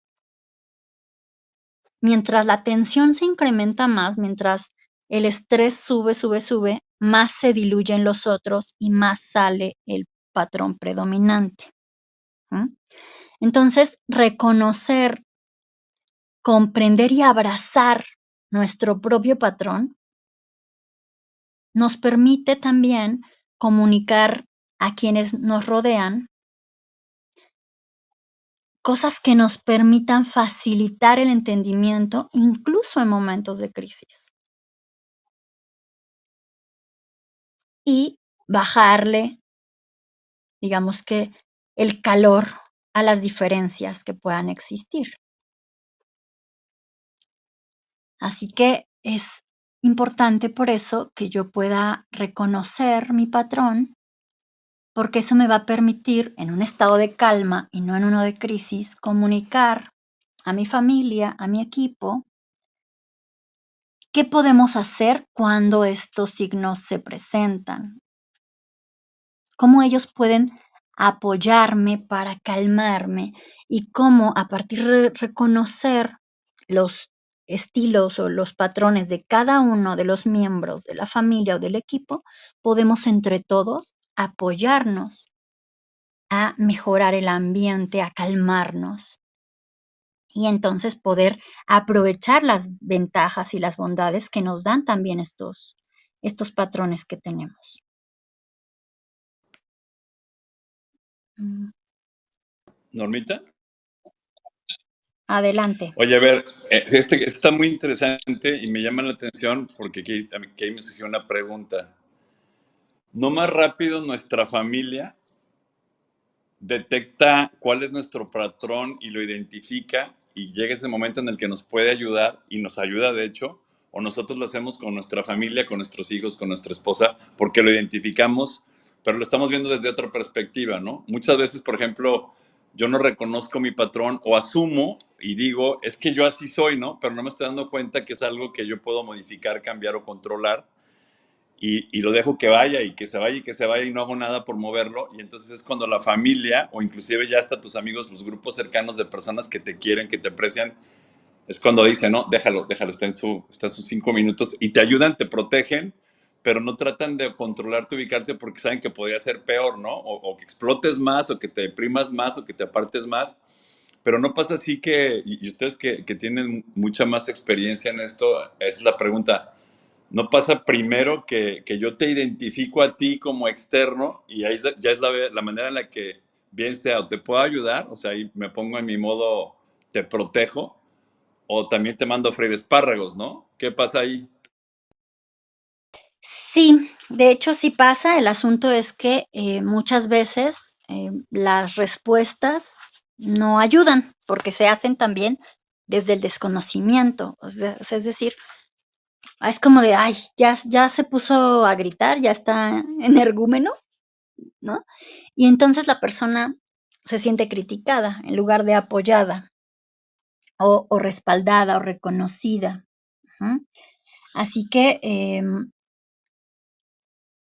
Mientras la tensión se incrementa más, mientras el estrés sube, más se diluyen los otros y más sale el patrón predominante. ¿Mm? Entonces, reconocer, comprender y abrazar nuestro propio patrón nos permite también comunicar a quienes nos rodean cosas que nos permitan facilitar el entendimiento, incluso en momentos de crisis. Y bajarle, digamos que, el calor a las diferencias que puedan existir. Así que es importante por eso que yo pueda reconocer mi patrón, porque eso me va a permitir, en un estado de calma y no en uno de crisis, comunicar a mi familia, a mi equipo, qué podemos hacer cuando estos signos se presentan, cómo ellos pueden apoyarme para calmarme y cómo a partir de reconocer los estilos o los patrones de cada uno de los miembros de la familia o del equipo, podemos entre todos apoyarnos a mejorar el ambiente, a calmarnos. y entonces poder aprovechar las ventajas y las bondades que nos dan también estos patrones que tenemos. Normita. Adelante. Oye, a ver, este está muy interesante y me llama la atención porque aquí me surgió una pregunta. ¿No más rápido nuestra familia detecta cuál es nuestro patrón y lo identifica y llega ese momento en el que nos puede ayudar y nos ayuda de hecho, o nosotros lo hacemos con nuestra familia, con nuestros hijos, con nuestra esposa, porque lo identificamos, pero lo estamos viendo desde otra perspectiva, ¿no? Muchas veces, por ejemplo, yo no reconozco mi patrón o asumo y digo, es que yo así soy, ¿no? Pero no me estoy dando cuenta que es algo que yo puedo modificar, cambiar o controlar y lo dejo que vaya y que se vaya y que se vaya y no hago nada por moverlo. Y entonces es cuando la familia o inclusive ya hasta tus amigos, los grupos cercanos de personas que te quieren, que te aprecian, es cuando dicen, no, déjalo, está en sus 5 minutos y te ayudan, te protegen, pero no tratan de controlarte, ubicarte porque saben que podría ser peor, ¿no? O que explotes más o que te deprimas más o que te apartes más. Pero no pasa así que, y ustedes que tienen mucha más experiencia en esto, es la pregunta, ¿no pasa primero que yo te identifico a ti como externo y ahí ya es la manera en la que bien sea o te puedo ayudar, o sea, ahí me pongo en mi modo te protejo, o también te mando a freír espárragos, ¿no? ¿Qué pasa ahí? Sí, de hecho sí pasa. El asunto es que muchas veces las respuestas no ayudan porque se hacen también desde el desconocimiento. Es decir, es como de, ay, ya se puso a gritar, ya está energúmeno, ¿no? Y entonces la persona se siente criticada en lugar de apoyada o respaldada o reconocida. Ujú. Así que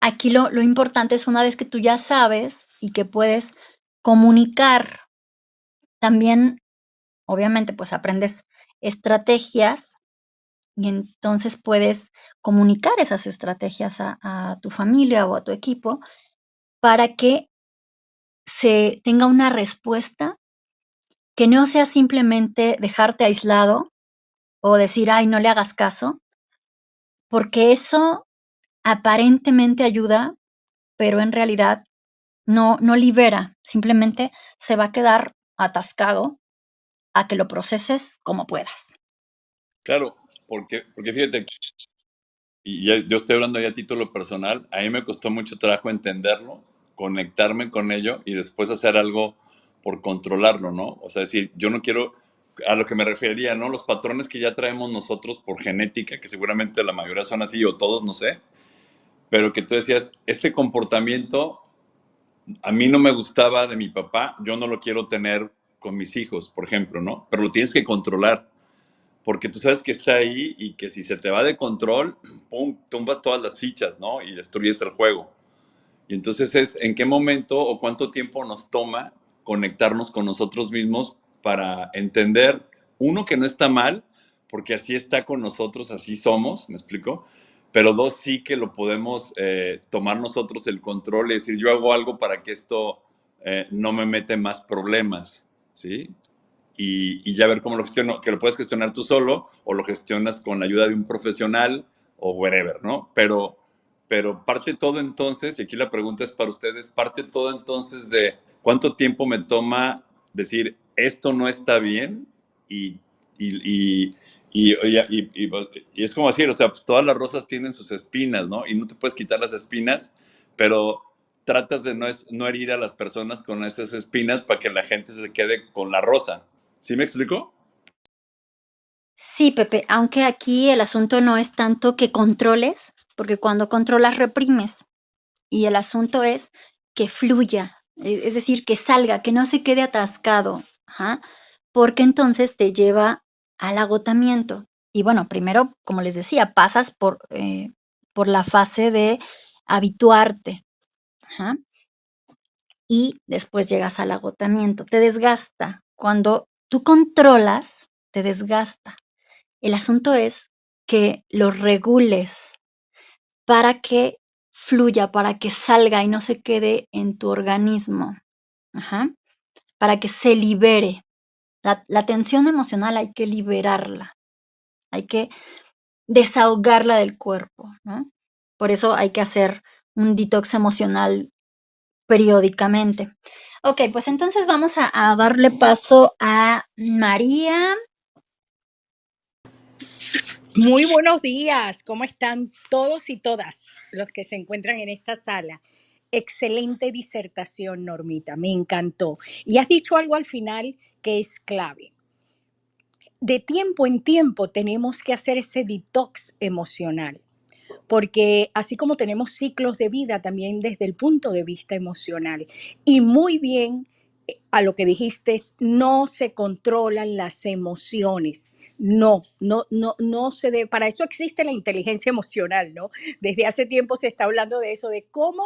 aquí lo importante es una vez que tú ya sabes y que puedes comunicar, también obviamente pues aprendes estrategias y entonces puedes comunicar esas estrategias a tu familia o a tu equipo para que se tenga una respuesta que no sea simplemente dejarte aislado o decir, ay, no le hagas caso, porque eso aparentemente ayuda, pero en realidad no libera, simplemente se va a quedar atascado a que lo proceses como puedas. Claro, porque fíjate, y yo estoy hablando ya a título personal, a mí me costó mucho trabajo entenderlo, conectarme con ello y después hacer algo por controlarlo, ¿no? O sea, decir, yo no quiero, a lo que me refería, ¿no? Los patrones que ya traemos nosotros por genética, que seguramente la mayoría son así o todos, no sé, pero que tú decías, este comportamiento a mí no me gustaba de mi papá, yo no lo quiero tener con mis hijos, por ejemplo, ¿no? Pero lo tienes que controlar porque tú sabes que está ahí y que si se te va de control, pum, tumbas todas las fichas, ¿no? Y destruyes el juego. Y entonces es en qué momento o cuánto tiempo nos toma conectarnos con nosotros mismos para entender, uno, que no está mal, porque así está con nosotros, así somos, ¿me explico? Pero dos, sí que lo podemos tomar nosotros el control y decir, yo hago algo para que esto no me mete más problemas, ¿sí? Y ya ver cómo lo gestiono, que lo puedes gestionar tú solo o lo gestionas con la ayuda de un profesional o whatever, ¿no? Pero parte todo entonces, y aquí la pregunta es para ustedes, parte todo entonces de cuánto tiempo me toma decir esto no está bien y, y, y, y es como decir, o sea, pues todas las rosas tienen sus espinas, ¿no? Y no te puedes quitar las espinas, pero tratas de no herir a las personas con esas espinas para que la gente se quede con la rosa. ¿Sí me explico? Sí, Pepe, aunque aquí el asunto no es tanto que controles, porque cuando controlas reprimes, y el asunto es que fluya, es decir, que salga, que no se quede atascado, ajá, porque entonces te lleva al agotamiento. Y bueno, primero, como les decía, pasas por la fase de habituarte, ajá, y después llegas al agotamiento, te desgasta. Cuando tú controlas, te desgasta. El asunto es que lo regules para que fluya, para que salga y no se quede en tu organismo, ajá, para que se libere. La tensión emocional hay que liberarla, hay que desahogarla del cuerpo, ¿no? Por eso hay que hacer un detox emocional periódicamente. Ok, pues entonces vamos a darle paso a María. Muy buenos días, ¿cómo están todos y todas los que se encuentran en esta sala? Excelente disertación, Normita, me encantó. Y has dicho algo al final que es clave. De tiempo en tiempo tenemos que hacer ese detox emocional, porque así como tenemos ciclos de vida, también desde el punto de vista emocional. Y muy bien, a lo que dijiste, no se controlan las emociones. No se debe, para eso existe la inteligencia emocional, ¿no? Desde hace tiempo se está hablando de eso, de cómo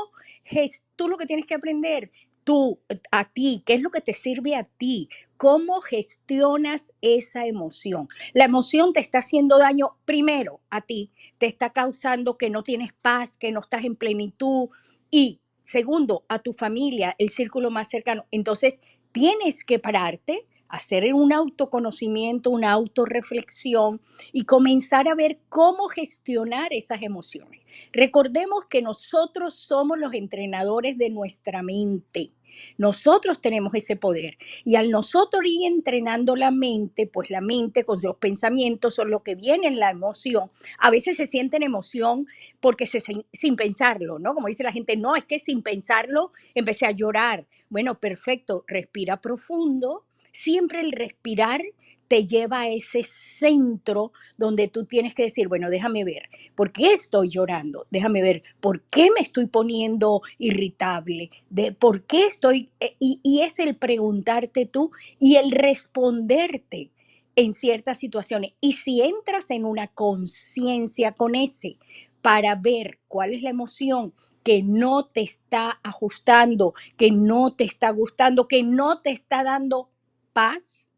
tú lo que tienes que aprender, tú, a ti, qué es lo que te sirve a ti, cómo gestionas esa emoción. La emoción te está haciendo daño primero a ti, te está causando que no tienes paz, que no estás en plenitud y segundo, a tu familia, el círculo más cercano. Entonces, tienes que pararte, hacer un autoconocimiento, una autorreflexión y comenzar a ver cómo gestionar esas emociones. Recordemos que nosotros somos los entrenadores de nuestra mente. Nosotros tenemos ese poder y al nosotros ir entrenando la mente, pues la mente con los pensamientos son lo que viene en la emoción. A veces se sienten emoción porque sin pensarlo, ¿no? Como dice la gente, no, es que sin pensarlo empecé a llorar. Bueno, perfecto, respira profundo. Siempre el respirar te lleva a ese centro donde tú tienes que decir, bueno, déjame ver, ¿por qué estoy llorando? Déjame ver, ¿por qué me estoy poniendo irritable? ¿Por qué estoy? Y es el preguntarte tú y el responderte en ciertas situaciones. Y si entras en una conciencia con ese para ver cuál es la emoción que no te está ajustando, que no te está gustando, que no te está dando paz,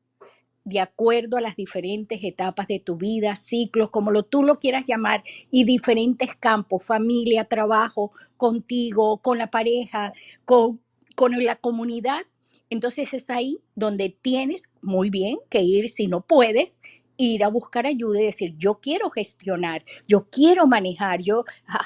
de acuerdo a las diferentes etapas de tu vida, ciclos, como tú lo quieras llamar, y diferentes campos, familia, trabajo, contigo, con la pareja, con la comunidad. Entonces es ahí donde tienes muy bien que ir, si no puedes, ir a buscar ayuda y decir, yo quiero gestionar, yo quiero manejar,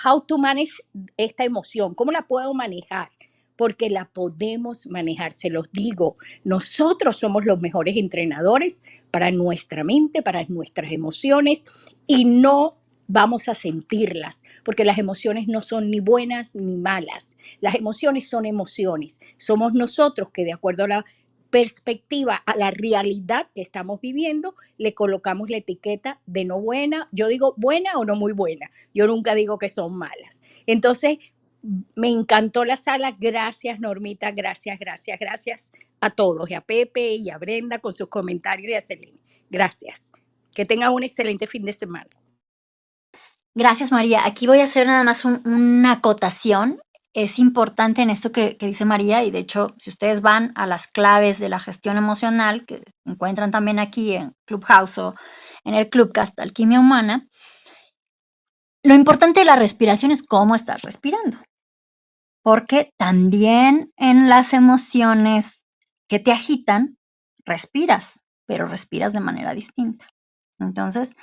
how to manage esta emoción, ¿cómo la puedo manejar? Porque la podemos manejar, se los digo, nosotros somos los mejores entrenadores para nuestra mente, para nuestras emociones y no vamos a sentirlas, porque las emociones no son ni buenas ni malas. Las emociones son emociones. Somos nosotros que de acuerdo a la perspectiva, a la realidad que estamos viviendo, le colocamos la etiqueta de no buena. Yo digo buena o no muy buena. Yo nunca digo que son malas. Entonces, me encantó la sala. Gracias, Normita. Gracias, gracias, gracias a todos, y a Pepe y a Brenda con sus comentarios y a Selene. Gracias. Que tengan un excelente fin de semana. Gracias, María. Aquí voy a hacer nada más una acotación. Es importante en esto que dice María, y de hecho, si ustedes van a las claves de la gestión emocional, que encuentran también aquí en Clubhouse o en el Clubcast Alquimia Humana, lo importante de la respiración es cómo estás respirando. Porque también en las emociones que te agitan, respiras, pero respiras de manera distinta. Entonces,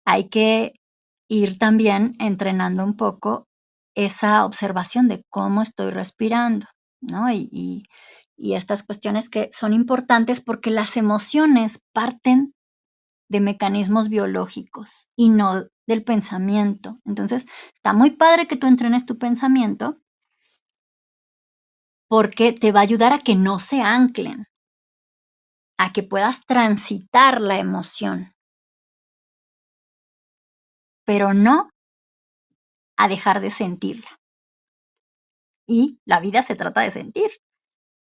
hay que ir también entrenando un poco esa observación de cómo estoy respirando, ¿no? Y estas cuestiones que son importantes porque las emociones parten de mecanismos biológicos y no del pensamiento. Entonces, está muy padre que tú entrenes tu pensamiento porque te va a ayudar a que no se anclen, a que puedas transitar la emoción, pero no a dejar de sentirla. Y la vida se trata de sentir,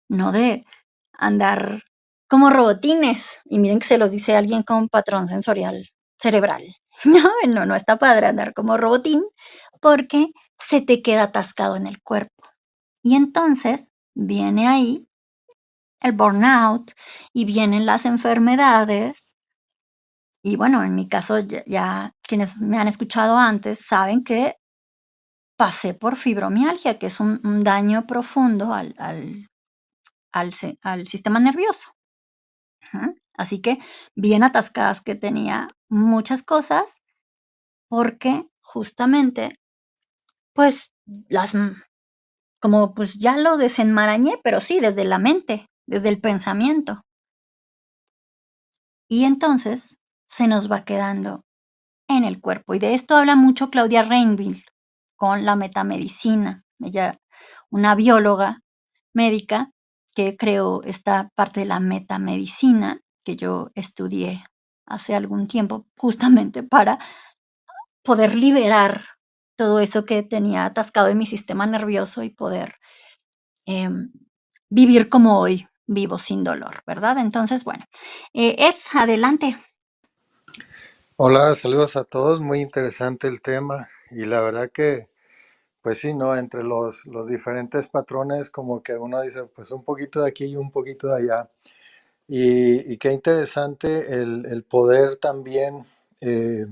no de andar como robotines. Y miren que se los dice alguien con patrón sensorial cerebral. No está padre andar como robotín porque se te queda atascado en el cuerpo. Y entonces viene ahí el burnout y vienen las enfermedades. Y bueno, en mi caso ya quienes me han escuchado antes saben que pasé por fibromialgia, que es un daño profundo al sistema nervioso. Así que bien atascadas que tenía muchas cosas porque justamente pues como pues ya lo desenmarañé, pero sí, desde la mente, desde el pensamiento. Y entonces se nos va quedando en el cuerpo. Y de esto habla mucho Claudia Rainville con la metamedicina. Ella, una bióloga médica que creó esta parte de la metamedicina que yo estudié hace algún tiempo, justamente para poder liberar todo eso que tenía atascado en mi sistema nervioso y poder em, vivir como hoy vivo sin dolor, ¿verdad? Entonces, bueno, Ed, adelante. Hola, saludos a todos, muy interesante el tema y la verdad que, pues sí, ¿no? Entre los diferentes patrones como que uno dice, pues un poquito de aquí y un poquito de allá. Y qué interesante el poder también eh,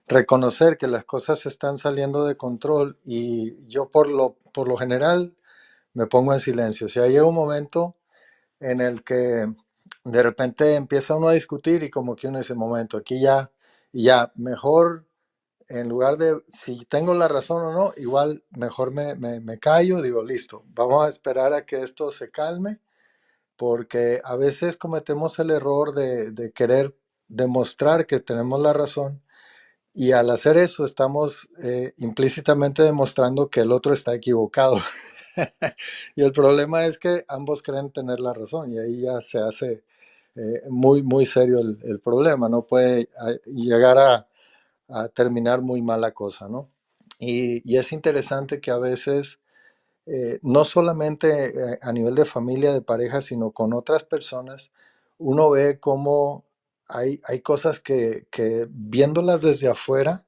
reconocer que las cosas están saliendo de control y yo por lo general me pongo en silencio. O sea, llega un momento en el que de repente empieza uno a discutir y como que uno dice, momento, aquí ya, y ya, mejor en lugar de si tengo la razón o no, igual mejor me callo, digo, listo, vamos a esperar a que esto se calme, porque a veces cometemos el error de querer demostrar que tenemos la razón y al hacer eso estamos implícitamente demostrando que el otro está equivocado. Y el problema es que ambos creen tener la razón y ahí ya se hace muy, muy serio el problema, no puede llegar a terminar muy mal la cosa, ¿no? Y es interesante que a veces, no solamente a nivel de familia, de pareja, sino con otras personas, uno ve cómo hay cosas que viéndolas desde afuera,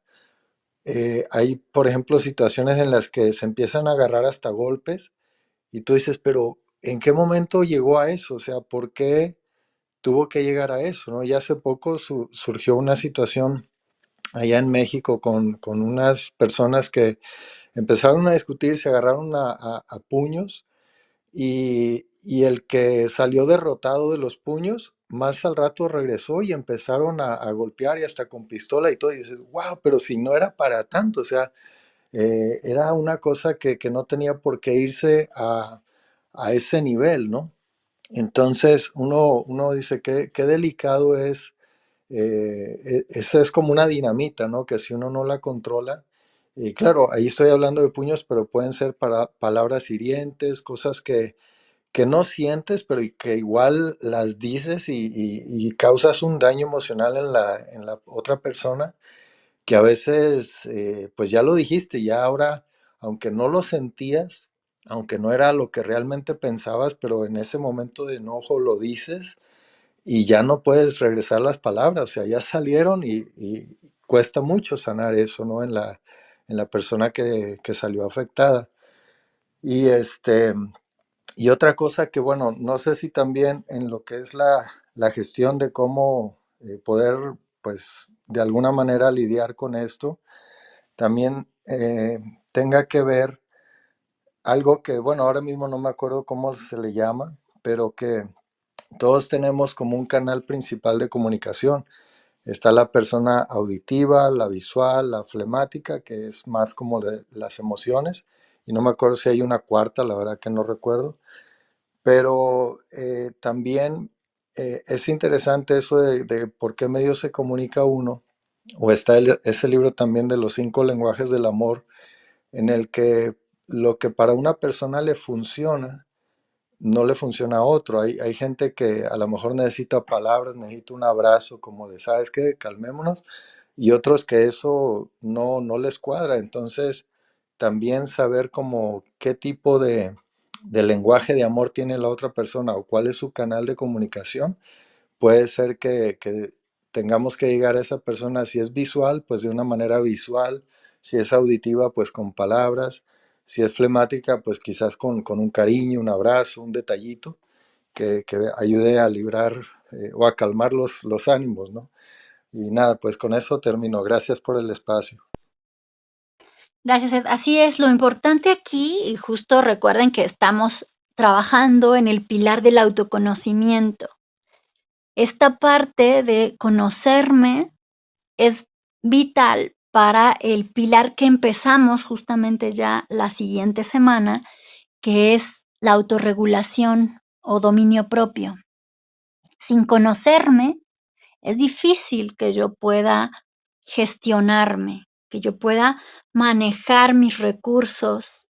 hay, por ejemplo, situaciones en las que se empiezan a agarrar hasta golpes y tú dices, pero ¿en qué momento llegó a eso? O sea, ¿por qué tuvo que llegar a eso? ¿No? Y hace poco surgió una situación allá en México con unas personas que empezaron a discutir, se agarraron a puños y el que salió derrotado de los puños, más al rato regresó y empezaron a golpear y hasta con pistola y todo. Y dices, wow, pero si no era para tanto, o sea, era una cosa que no tenía por qué irse a ese nivel, ¿no? Entonces uno dice, qué delicado es eso es como una dinamita, ¿no? Que si uno no la controla, y claro, ahí estoy hablando de puños, pero pueden ser para palabras hirientes, cosas que no sientes, pero que igual las dices y causas un daño emocional en la otra persona, que a veces, pues ya lo dijiste, ya ahora, aunque no lo sentías, aunque no era lo que realmente pensabas, pero en ese momento de enojo lo dices y ya no puedes regresar las palabras, o sea, ya salieron y cuesta mucho sanar eso, ¿no? En la persona que salió afectada. Y, y otra cosa que, bueno, no sé si también en lo que es la gestión de cómo poder, pues, de alguna manera lidiar con esto, también tenga que ver algo que, bueno, ahora mismo no me acuerdo cómo se le llama, pero que todos tenemos como un canal principal de comunicación. Está la persona auditiva, la visual, la flemática, que es más como de las emociones. Y no me acuerdo si hay una cuarta, la verdad que no recuerdo. Pero también es interesante eso de por qué medio se comunica uno. O está ese libro también de los 5 lenguajes del amor, en el que lo que para una persona le funciona, no le funciona a otro. Hay gente que a lo mejor necesita palabras, necesita un abrazo, como de, ¿sabes qué? Calmémonos. Y otros que eso no les cuadra. Entonces, también saber como qué tipo de lenguaje de amor tiene la otra persona o cuál es su canal de comunicación. Puede ser que tengamos que llegar a esa persona, si es visual, pues de una manera visual, si es auditiva, pues con palabras, si es flemática, pues quizás con un cariño, un abrazo, un detallito que ayude a librar o a calmar los ánimos, ¿no? Y nada, pues con eso termino. Gracias por el espacio. Gracias, Ed. Así es, lo importante aquí, y justo recuerden que estamos trabajando en el pilar del autoconocimiento. esta parte de conocerme es vital para el pilar que empezamos justamente ya la siguiente semana, que es la autorregulación o dominio propio. Sin conocerme, es difícil que yo pueda gestionarme, que yo pueda manejar mis recursos,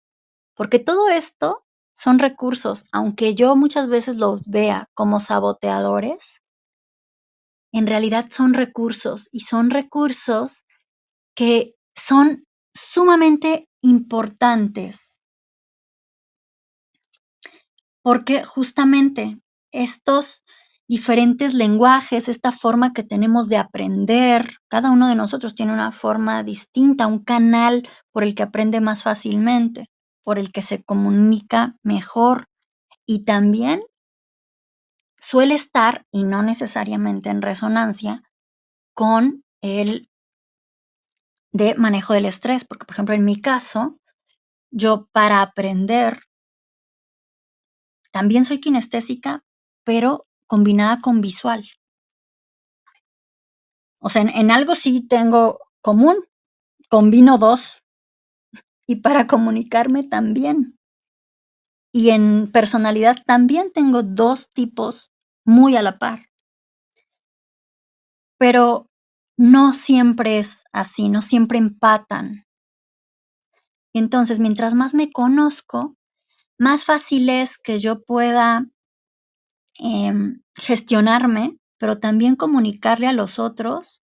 porque todo esto son recursos, aunque yo muchas veces los vea como saboteadores, en realidad son recursos y son recursos que son sumamente importantes, porque justamente estos diferentes lenguajes, esta forma que tenemos de aprender, cada uno de nosotros tiene una forma distinta, un canal por el que aprende más fácilmente, por el que se comunica mejor y también suele estar, y no necesariamente en resonancia, con el de manejo del estrés, porque por ejemplo en mi caso, yo para aprender también soy kinestésica, pero combinada con visual. O sea, en algo sí tengo común, combino dos, y para comunicarme también. Y en personalidad también tengo dos tipos muy a la par. Pero no siempre es así, no siempre empatan. Entonces, mientras más me conozco, más fácil es que yo pueda gestionarme, pero también comunicarle a los otros,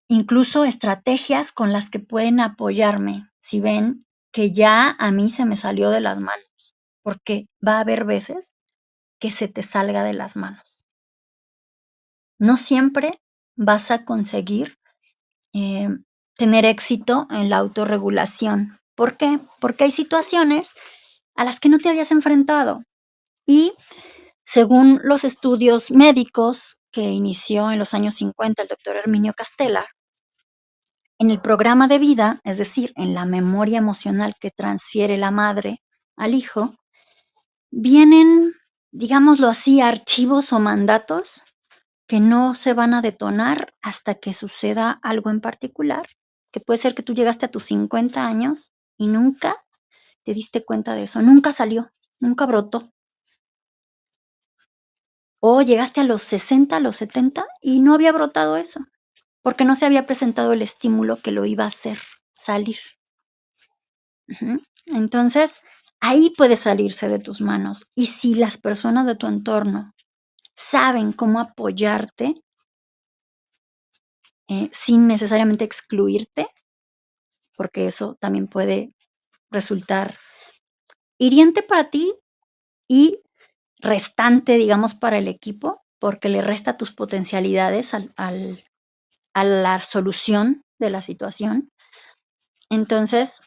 incluso estrategias con las que pueden apoyarme, si ven que ya a mí se me salió de las manos, porque va a haber veces que se te salga de las manos. No siempre vas a conseguir tener éxito en la autorregulación. ¿Por qué? Porque hay situaciones a las que no te habías enfrentado y según los estudios médicos que inició en los años 50 el doctor Herminio Castelar, en el programa de vida, es decir, en la memoria emocional que transfiere la madre al hijo, vienen, digámoslo así, archivos o mandatos que no se van a detonar hasta que suceda algo en particular, que puede ser que tú llegaste a tus 50 años y nunca te diste cuenta de eso, nunca salió, nunca brotó. O llegaste a los 60, a los 70 y no había brotado eso, porque no se había presentado el estímulo que lo iba a hacer salir. Entonces, ahí puede salirse de tus manos. Y si las personas de tu entorno saben cómo apoyarte, sin necesariamente excluirte, porque eso también puede resultar hiriente para ti y restante, digamos, para el equipo, porque le resta tus potencialidades a la solución de la situación. Entonces,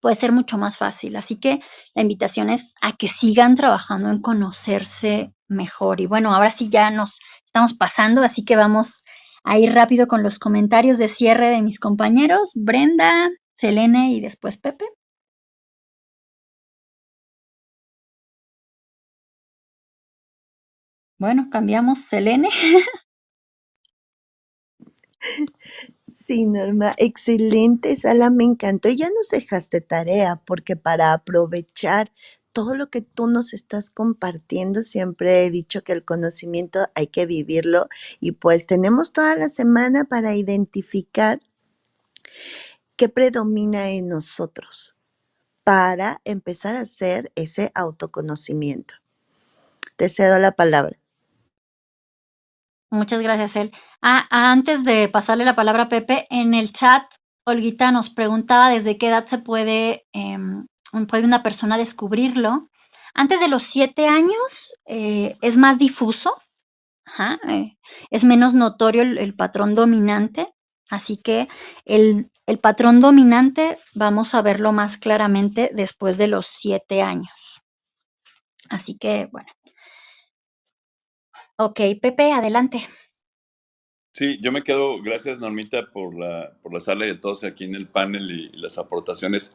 puede ser mucho más fácil. Así que la invitación es a que sigan trabajando en conocerse mejor. Y bueno, ahora sí ya nos estamos pasando, así que vamos a ir rápido con los comentarios de cierre de mis compañeros, Brenda, Selene y después Pepe. Bueno, cambiamos Selene. Sí, Norma, excelente, Sala, me encantó. Y ya nos dejaste tarea, porque para aprovechar todo lo que tú nos estás compartiendo, siempre he dicho que el conocimiento hay que vivirlo y pues tenemos toda la semana para identificar qué predomina en nosotros para empezar a hacer ese autoconocimiento. Te cedo la palabra. Muchas gracias, El. Antes de pasarle la palabra a Pepe, en el chat, Olguita nos preguntaba desde qué edad se puede una persona descubrirlo. Antes de los 7 años es más difuso, es menos notorio el patrón dominante, así que el patrón dominante vamos a verlo más claramente después de los 7 años. Así que, bueno. Ok, Pepe, adelante. Sí, yo me quedo, gracias Normita por la sala y a todos aquí en el panel y las aportaciones.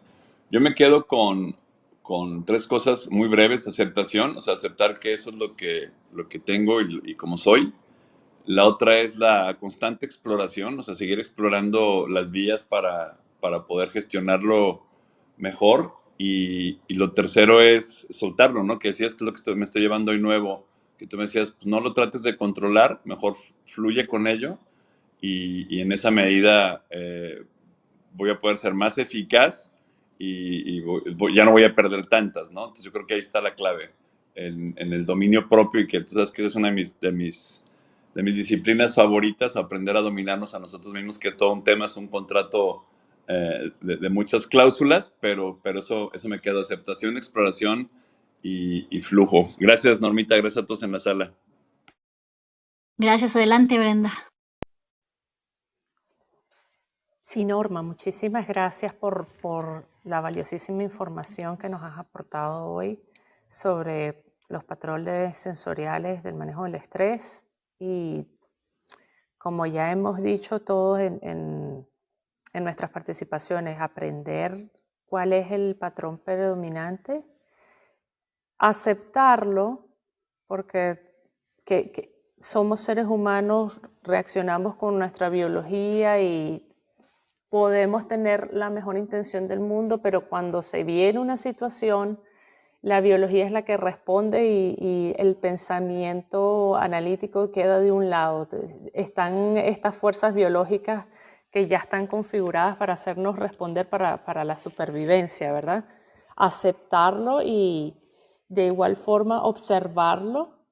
Yo me quedo con con 3 cosas muy breves: aceptación, o sea, aceptar que eso es lo que tengo y como soy. La otra es la constante exploración, o sea, seguir explorando las vías para poder gestionarlo mejor. Y lo tercero es soltarlo, ¿no? Que decías que es lo que me estoy llevando hoy nuevo, que tú me decías, pues no lo trates de controlar, mejor fluye con ello y en esa medida voy a poder ser más eficaz y ya no voy a perder tantas, ¿no? Entonces yo creo que ahí está la clave, en el dominio propio, y que tú sabes que esa es una de mis disciplinas favoritas, aprender a dominarnos a nosotros mismos, que es todo un tema, es un contrato de muchas cláusulas, pero eso me queda: aceptación, exploración y flujo. Gracias, Normita, gracias a todos en la sala. Gracias, adelante, Brenda. Sí, Norma, muchísimas gracias por la valiosísima información que nos has aportado hoy sobre los patrones sensoriales del manejo del estrés. Y como ya hemos dicho todos en nuestras participaciones, aprender cuál es el patrón predominante, aceptarlo, porque somos seres humanos, reaccionamos con nuestra biología y podemos tener la mejor intención del mundo, pero cuando se viene una situación, la biología es la que responde y el pensamiento analítico queda de un lado. Están estas fuerzas biológicas que ya están configuradas para hacernos responder para la supervivencia, ¿verdad? Aceptarlo y de igual forma observarlo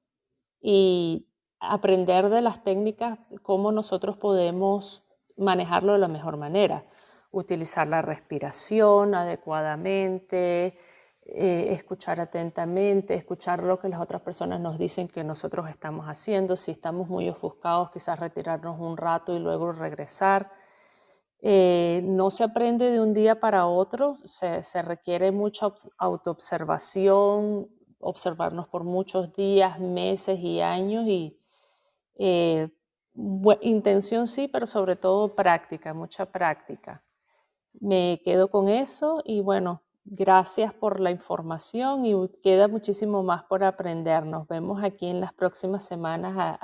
y aprender de las técnicas, cómo nosotros podemos manejarlo de la mejor manera. Utilizar la respiración adecuadamente, escuchar atentamente, escuchar lo que las otras personas nos dicen que nosotros estamos haciendo. Si estamos muy ofuscados, quizás retirarnos un rato y luego regresar. No se aprende de un día para otro, se requiere mucha autoobservación, observarnos por muchos días, meses y años, y intención sí, pero sobre todo práctica, mucha práctica. Me quedo con eso y bueno, gracias por la información y queda muchísimo más por aprender. Nos vemos aquí en las próximas semanas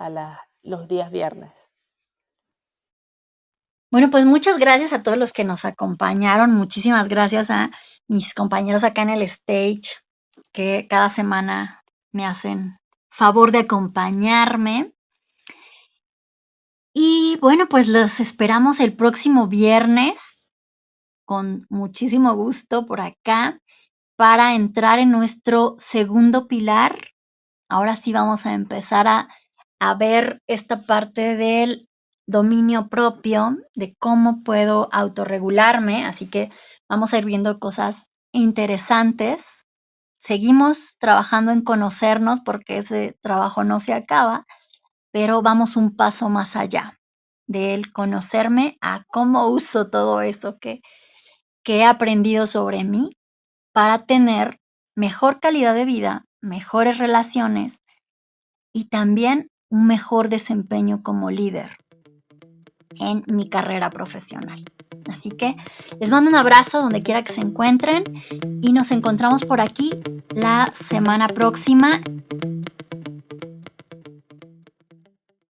los días viernes. Bueno, pues muchas gracias a todos los que nos acompañaron. Muchísimas gracias a mis compañeros acá en el stage, que cada semana me hacen favor de acompañarme. Y bueno, pues los esperamos el próximo viernes con muchísimo gusto por acá para entrar en nuestro segundo pilar. Ahora sí vamos a empezar a ver esta parte del dominio propio, de cómo puedo autorregularme. Así que vamos a ir viendo cosas interesantes. Seguimos trabajando en conocernos porque ese trabajo no se acaba, pero vamos un paso más allá del conocerme a cómo uso todo eso que he aprendido sobre mí para tener mejor calidad de vida, mejores relaciones y también un mejor desempeño como líder en mi carrera profesional. Así que les mando un abrazo donde quiera que se encuentren y nos encontramos por aquí la semana próxima